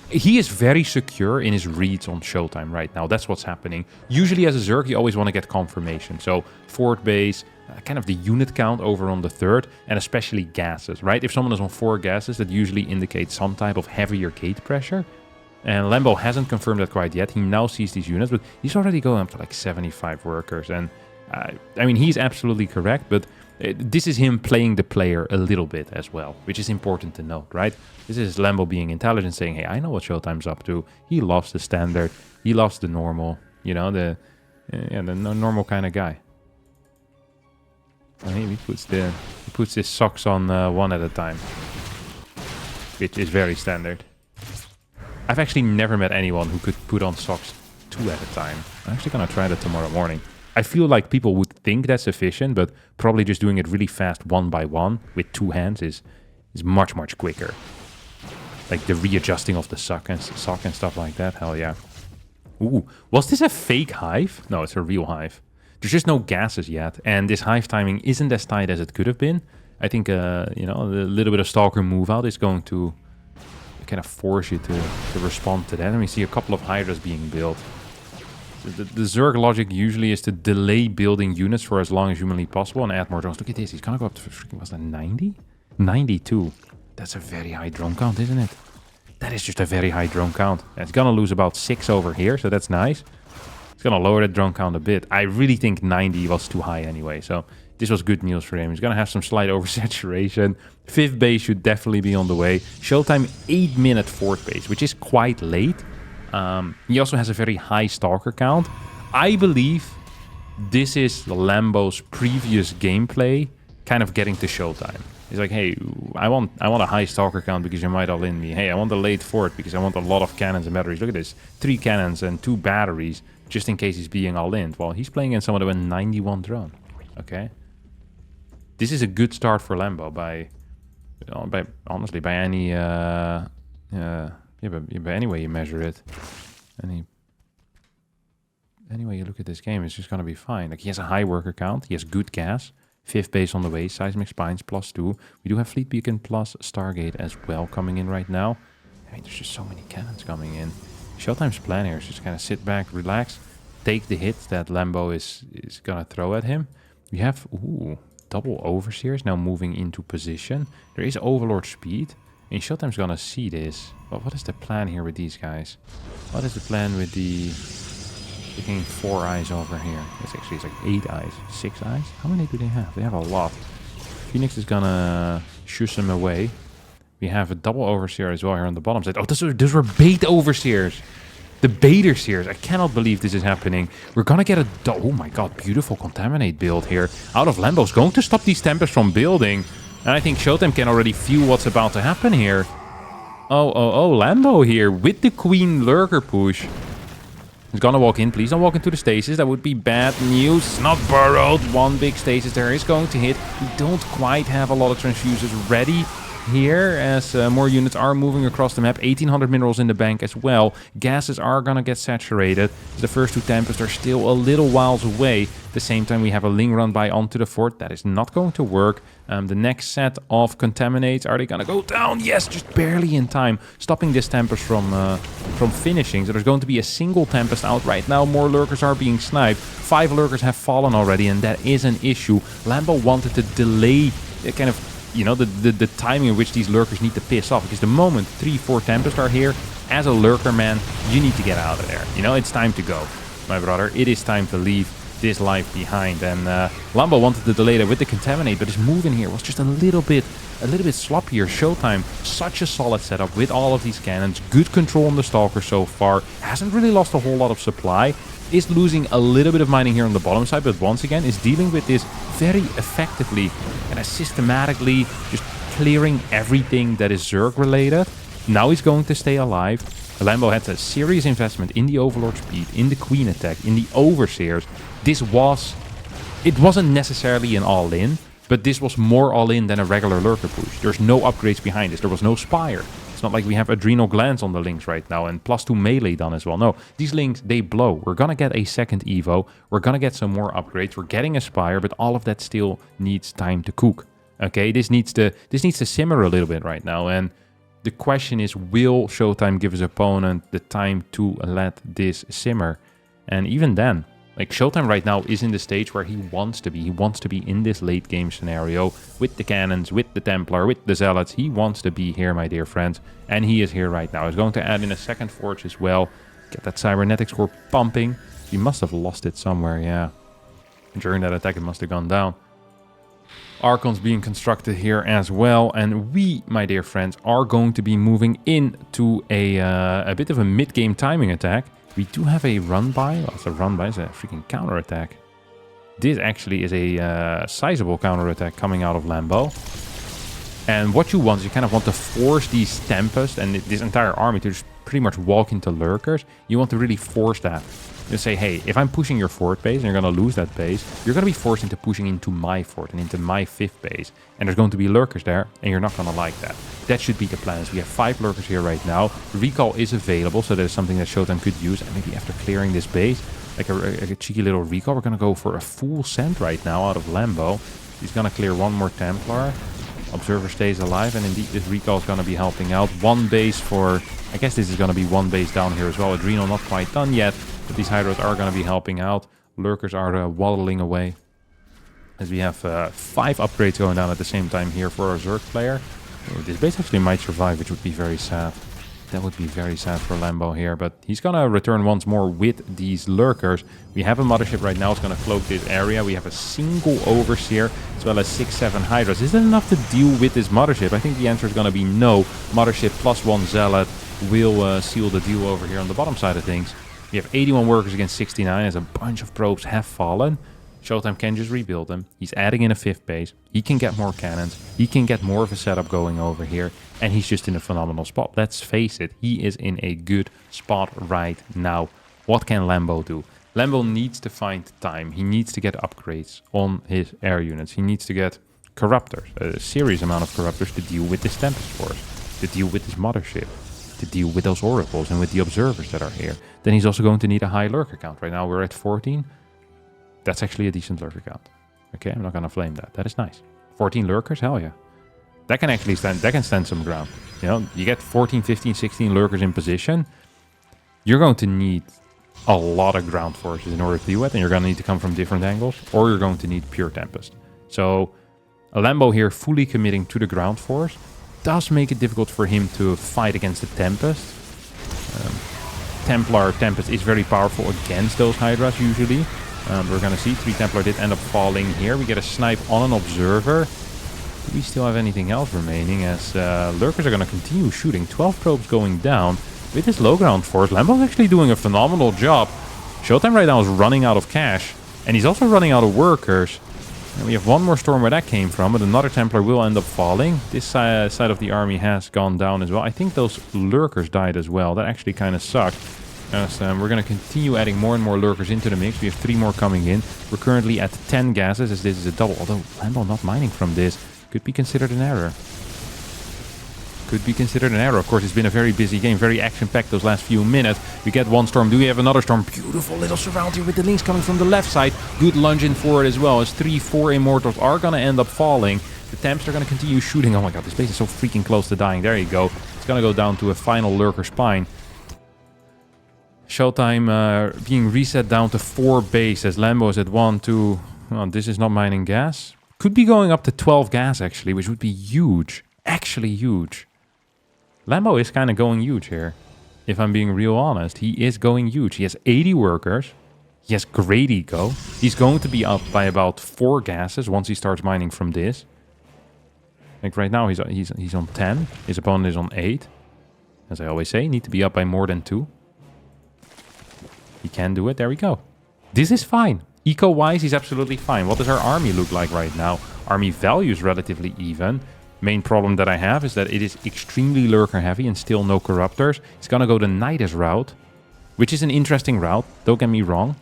he is very secure in his reads on Showtime right now. That's what's happening. Usually as a Zerg, you always want to get confirmation. So Fort Base, kind of the unit count over on the 3rd, and especially gases, right? If someone is on 4 gases, that usually indicates some type of heavier gate pressure. And Lambo hasn't confirmed that quite yet. He now sees these units, but he's already going up to like 75 workers. And I mean, he's absolutely correct, but this is him playing the player a little bit as well, which is important to note, right? This is Lambo being intelligent, saying, hey, I know what Showtime's up to. He loves the standard. He loves the normal, you know, the normal kind of guy. I mean, he puts his socks on 1 at a time. which is very standard. I've actually never met anyone who could put on socks 2 at a time. I'm actually gonna try that tomorrow morning. I feel like people would think that's sufficient, but probably just doing it really fast one by one with 2 hands is much, much quicker. Like the readjusting of the sock and stuff like that. Hell yeah. Ooh, was this a fake hive? No, it's a real hive. There's just no gases yet, and this hive timing isn't as tight as it could have been. I think, you know, a little bit of Stalker move out is going to kind of force you to respond to that. And we see a couple of Hydras being built. The Zerg logic usually is to delay building units for as long as humanly possible and add more drones. Look at this, he's gonna go up to freaking, was that 90? 92. That's a very high drone count, isn't it? That is just a very high drone count. It's gonna lose about 6 over here, so that's nice. It's gonna lower the drone count a bit. I really think 90 was too high anyway, so this was good news for him. He's gonna have some slight oversaturation. 5th base should definitely be on the way. Showtime 8-minute 4th base, which is quite late. He also has a very high Stalker count. I believe this is Lambo's previous gameplay kind of getting to Showtime. He's like, hey, I want a high Stalker count because you might all in me. Hey, I want a late 4th because I want a lot of cannons and batteries. Look at this. 3 cannons and 2 batteries just in case he's being all in. Well, he's playing against someone that went 91 drone. Okay. This is a good start for Lambo by honestly, by any but any way you measure it, any way you look at this game, it's just gonna be fine. Like, he has a high worker count, he has good gas, 5th base on the way, seismic spines +2. We do have fleet beacon plus Stargate as well coming in right now. I mean, there's just so many cannons coming in. Showtime's plan here is just kind of sit back, relax, take the hit that Lambo is gonna throw at him. We have double overseers now moving into position. There is Overlord speed. And Showtime's gonna see this. But what is the plan here with these guys? What is the plan with the freaking 4 eyes over here? It's actually, it's like 8 eyes, 6 eyes. How many do they have? They have a lot. Phoenix is gonna shush them away. We have a double overseer as well here on the bottom side. Oh, those were bait overseers. The baiter seers. I cannot believe this is happening. We're gonna get a... Oh my god, beautiful contaminate build here. Out of Lambo's going to stop these Tempests from building. And I think Showtime can already feel what's about to happen here. Oh, Lambo here with the Queen Lurker push. He's gonna walk in. Please don't walk into the stasis. That would be bad news. It's not burrowed. 1 big stasis there is going to hit. We don't quite have a lot of transfusers ready here as more units are moving across the map. 1800 minerals in the bank as well. Gases are gonna get saturated. The first 2 Tempests are still a little whiles away. At the same time, we have a Ling run by onto the fort. That is not going to work. The next set of contaminates, are they gonna go down? Yes, just barely in time, stopping this Tempest from finishing. So there's going to be a single Tempest out right now. More lurkers are being sniped. 5 lurkers have fallen already, and that is an issue. Lambo wanted to delay kind of, you know, the timing in which these lurkers need to piss off, because the moment 3-4 Tempest are here, as a lurker man, you need to get out of there. You know, it's time to go, my brother. It is time to leave this life behind. And Lambo wanted to delay that with the contaminate, but his move in here was just a little bit sloppier. Showtime, such a solid setup with all of these cannons, good control on the Stalker so far, hasn't really lost a whole lot of supply, is losing a little bit of mining here on the bottom side, but once again is dealing with this very effectively and systematically, just clearing everything that is Zerg related. Now he's going to stay alive. Lambo had a serious investment in the Overlord speed, in the Queen attack, in the Overseers. It wasn't necessarily an all-in, but this was more all-in than a regular lurker push. There's no upgrades behind this. There was no Spire. It's not like we have Adrenal Glands on the links right now and +2 melee done as well. No, these links, they blow. We're gonna get a second Evo. We're gonna get some more upgrades. We're getting a Spire, but all of that still needs time to cook. Okay, this needs to simmer a little bit right now. And the question is, will Showtime give his opponent the time to let this simmer? And even then, like, Showtime right now is in the stage where he wants to be. He wants to be in this late game scenario with the cannons, with the Templar, with the Zealots. He wants to be here, my dear friends. And he is here right now. He's going to add in a second Forge as well. Get that cybernetic score pumping. He must have lost it somewhere, yeah. During that attack, it must have gone down. Archons being constructed here as well. And we, my dear friends, are going to be moving into a bit of a mid-game timing attack. We do have a run-by. Well, it's a run-by. It's a freaking counter-attack. This actually is a sizable counter-attack coming out of Lambo. And what you want is you kind of want to force these Tempest and this entire army to just pretty much walk into Lurkers. You want to really force that. You say, hey, if I'm pushing your fort base and you're going to lose that base, you're going to be forced into pushing into my fort and into my 5th base. And there's going to be Lurkers there, and you're not going to like that. That should be the plan. So we have 5 Lurkers here right now. Recall is available, so that is something that Showtime could use. And maybe after clearing this base, like a cheeky little recall, we're going to go for a full send right now out of Lambo. He's going to clear one more Templar. Observer stays alive, and indeed this recall is going to be helping out. One base for... I guess this is going to be one base down here as well. Adrenal not quite done yet, but these Hydras are going to be helping out. Lurkers are waddling away. As we have 5 upgrades going down at the same time here for our Zerg player. This base actually might survive, which would be very sad. That would be very sad for Lambo here, but he's going to return once more with these Lurkers. We have a Mothership right now. It's going to cloak this area. We have a single Overseer, as well as 6-7 Hydras. Is it enough to deal with this Mothership? I think the answer is going to be no. Mothership plus 1 Zealot will seal the deal over here on the bottom side of things. We have 81 workers against 69 as a bunch of probes have fallen. Showtime can just rebuild them. He's adding in a 5th base. He can get more cannons. He can get more of a setup going over here. And he's just in a phenomenal spot. Let's face it, he is in a good spot right now. What can Lambo do? Lambo needs to find time. He needs to get upgrades on his air units. He needs to get Corruptors, a serious amount of Corruptors to deal with this Tempest Force, to deal with this Mothership, to deal with those Oracles and with the Observers that are here. Then he's also going to need a high Lurker count. Right now we're at 14. That's actually a decent Lurker count. Okay, I'm not going to flame that. That is nice. 14 Lurkers? Hell yeah. That can actually stand, that can stand some ground. You know, you get 14, 15, 16 Lurkers in position. You're going to need a lot of ground forces in order to do it. And you're going to need to come from different angles. Or you're going to need pure Tempest. So, a Lambo here fully committing to the ground force does make it difficult for him to fight against the Tempest. Templar Tempest is very powerful against those Hydras usually. We're going to see 3 Templar did end up falling here. We get a snipe on an Observer. Do we still have anything else remaining? As Lurkers are going to continue shooting. 12 probes going down. With this low ground force, Lambo's actually doing a phenomenal job. Showtime right now is running out of cash. And he's also running out of workers. And we have one more storm where that came from. But another Templar will end up falling. This side of the army has gone down as well. I think those Lurkers died as well. That actually kind of sucked. As we're going to continue adding more and more Lurkers into the mix. We have 3 more coming in. We're currently at 10 gases as this is a double. Although Lambo not mining from this could be considered an error. Could be considered an error. Of course, it's been a very busy game. Very action-packed those last few minutes. We get one storm. Do we have another storm? Beautiful little surround here with the links coming from the left side. Good lunge in for it as well. As 3-4 Immortals are going to end up falling. The Temps are going to continue shooting. Oh my god, this base is so freaking close to dying. There you go. It's going to go down to a final Lurker spine. Showtime being reset down to 4 bases. Lambo is at 1, 2... Oh, this is not mining gas. Could be going up to 12 gas actually, which would be huge. Actually huge. Lambo is kind of going huge here. If I'm being real honest, he is going huge. He has 80 workers. He has great eco. He's going to be up by about 4 gases once he starts mining from this. Like right now he's on 10. His opponent is on 8. As I always say, need to be up by more than 2. He can do it. There we go. This is fine. Eco-wise, he's absolutely fine. What does our army look like right now? Army value is relatively even. Main problem that I have is that it is extremely Lurker heavy and still no Corruptors. He's going to go the Nidus route, which is an interesting route. Don't get me wrong.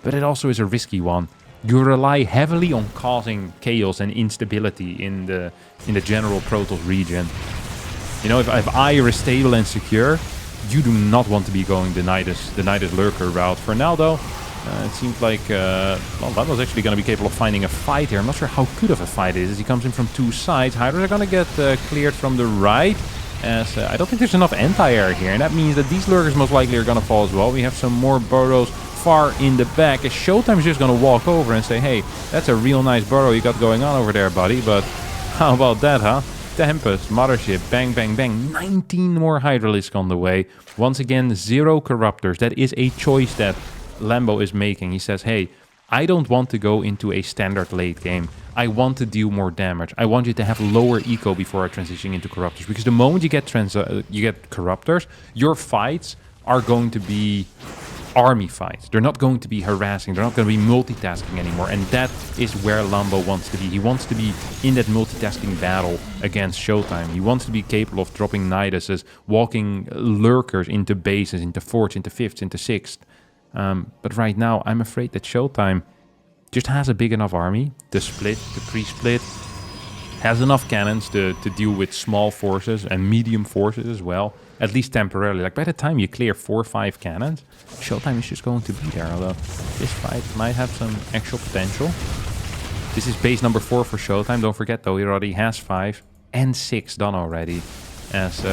But it also is a risky one. You rely heavily on causing chaos and instability in the general Protoss region. You know, if Ire is stable and secure, you do not want to be going the Nidus Lurker route. For now, though, it seems like well, that was actually going to be capable of finding a fight here. I'm not sure how good of a fight it is. He comes in from 2 sides. Hydras are going to get cleared from the right. As I don't think there's enough anti-air here. And that means that these Lurkers most likely are going to fall as well. We have some more burrows far in the back. As Showtime is just going to walk over and say, hey, that's a real nice burrow you got going on over there, buddy. But how about that, huh? Tempest, Mothership, bang, bang, bang. 19 more Hydralisks on the way. Once again, 0 Corruptors. That is a choice that Lambo is making. He says, hey, I don't want to go into a standard late game. I want to deal more damage. I want you to have lower eco before I transition into Corruptors. Because the moment you get Corruptors, your fights are going to be army fights. They're not going to be harassing. They're not going to be multitasking anymore. And that is where Lambo wants to be. He wants to be in that multitasking battle against Showtime. He wants to be capable of dropping Niduses, walking lurkers into bases, into forts, into fifths, into sixths. But right now, I'm afraid that Showtime just has a big enough army to split, to pre-split. Has enough cannons to deal with small forces and medium forces as well. At least temporarily. Like by the time you clear 4 or 5 cannons, Showtime is just going to be there. Although this fight might have some actual potential. This is base number 4 for Showtime. Don't forget though, he already has 5 and 6 done already. As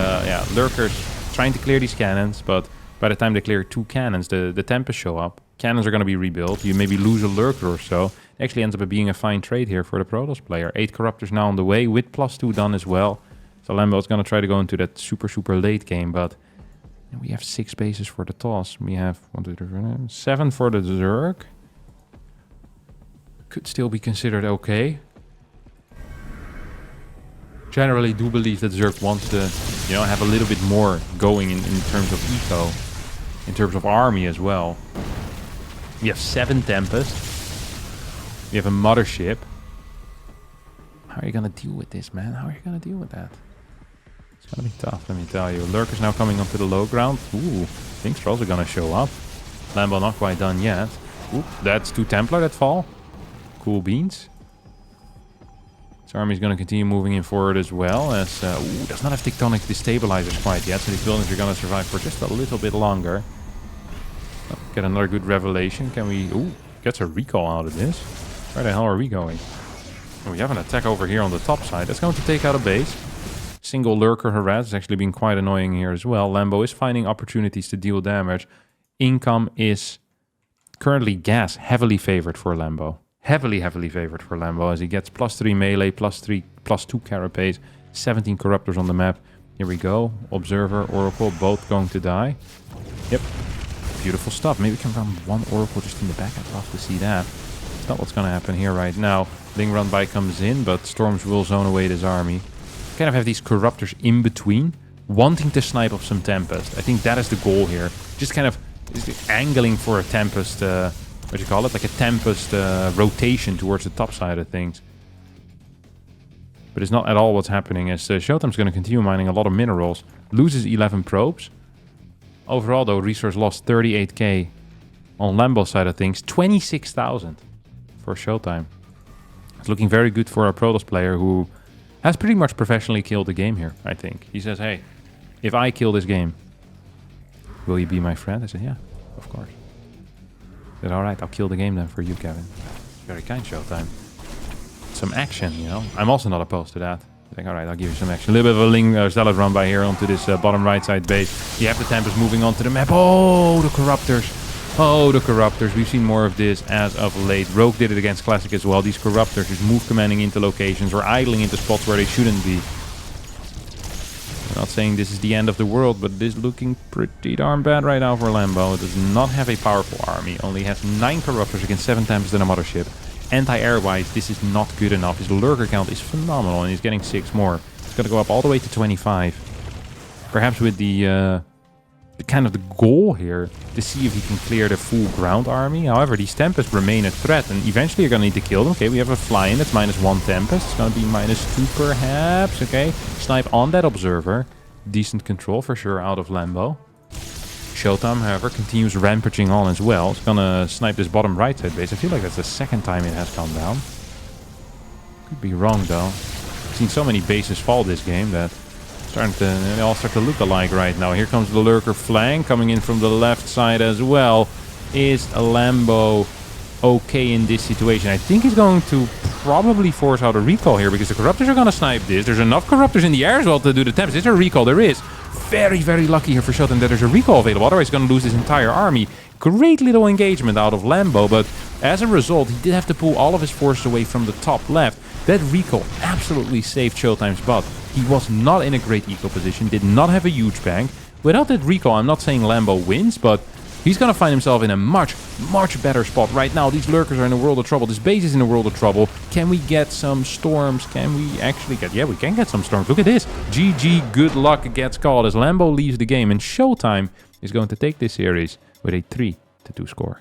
lurkers trying to clear these cannons, but by the time they clear 2 cannons, the Tempests show up. Cannons are going to be rebuilt. You maybe lose a lurker or so. It actually ends up being a fine trade here for the Protoss player. 8 Corruptors now on the way with +2 done as well. So Lambo is going to try to go into that super late game, but we have 6 bases for the toss. We have 1, 2, 3, 4, 7 for the Zerg. Could still be considered okay. Generally do believe that Zerg wants to, have a little bit more going in terms of eco, in terms of army as well. We have 7 Tempests. We have a Mothership. How are you going to deal with this, man? How are you going to deal with that? It's going to be tough, let me tell you. Lurkers now coming onto the low ground. Ooh, things are also going to show up. Lambo not quite done yet. Ooh, that's 2 Templar that fall. Cool beans. This army is going to continue moving in forward as well. As does not have tectonic destabilizers quite yet, so these buildings are going to survive for just a little bit longer. Oh, get another good revelation. Can we... Ooh, gets a recall out of this. Where the hell are we going? Oh, we have an attack over here on the top side. That's going to take out a base. Single lurker harass has actually been quite annoying here as well. Lambo is finding opportunities to deal damage. Income is currently gas heavily favored for Lambo. Heavily favored for Lambo as he gets +3 melee, +2 carapace, 17 corruptors on the map. Here we go. Observer, Oracle, both going to die. Yep. Beautiful stuff. Maybe we can run 1 Oracle just in the back. I'd love to see that. It's not what's going to happen here right now. Ling Run By comes in, but Storms will zone away this army. Kind of have these Corruptors in between, wanting to snipe off some Tempest. I think that is the goal here. Just kind of angling for a Tempest, what do you call it? Like a Tempest rotation towards the top side of things. But it's not at all what's happening, as Showtime's going to continue mining a lot of minerals. Loses 11 probes. Overall, though, resource lost 38k on Lambo's side of things. 26,000 for Showtime. It's looking very good for our Protoss player who has pretty much professionally killed the game here, I think. He says, hey, if I kill this game, will you be my friend? I said, yeah, of course. I said, all right, I'll kill the game then for you, Kevin. Very kind, Showtime. Some action, I'm also not opposed to that. I think, all right, I'll give you some action. A little bit of a Ling Zealot run by here onto this bottom right side base. You have the Tempest moving onto the map. Oh, the Corruptors. Oh, the Corruptors. We've seen more of this as of late. Rogue did it against Classic as well. These Corruptors just move commanding into locations or idling into spots where they shouldn't be. I'm not saying this is the end of the world, but it is looking pretty darn bad right now for Lambo. It does not have a powerful army. Only has 9 Corruptors against 7 Tempests and a Mothership. Anti-air-wise, this is not good enough. His lurker count is phenomenal, and he's getting 6 more. It's going to go up all the way to 25. Perhaps with the kind of the goal here to see if he can clear the full ground army. However, these Tempests remain a threat, and eventually you're going to need to kill them. Okay, we have a fly-in. That's -1 Tempest. It's going to be -2 perhaps. Okay, snipe on that Observer. Decent control for sure out of Lambo. Showtime, however, continues rampaging on as well. It's going to snipe this bottom right side base. I feel like that's the second time it has gone down. Could be wrong, though. I've seen so many bases fall this game that they all start to look alike right now. Here comes the lurker flank coming in from the left side as well. Is Lambo okay in this situation? I think he's going to probably force out a recall here because the Corruptors are going to snipe this. There's enough Corruptors in the air as well to do the Tempest. Is there a recall? There is. Very lucky here for Showtime that there's a recall available. Otherwise, he's going to lose his entire army. Great little engagement out of Lambo, but as a result, he did have to pull all of his forces away from the top left. That recall absolutely saved Showtime's butt. He was not in a great eco position, did not have a huge bank. Without that recall, I'm not saying Lambo wins, but he's going to find himself in a much better spot right now. These lurkers are in a world of trouble. This base is in a world of trouble. Can we get some storms? Can we actually get... Yeah, we can get some storms. Look at this. GG, good luck gets called as Lambo leaves the game. And Showtime is going to take this series with a 3-0 to 2 score.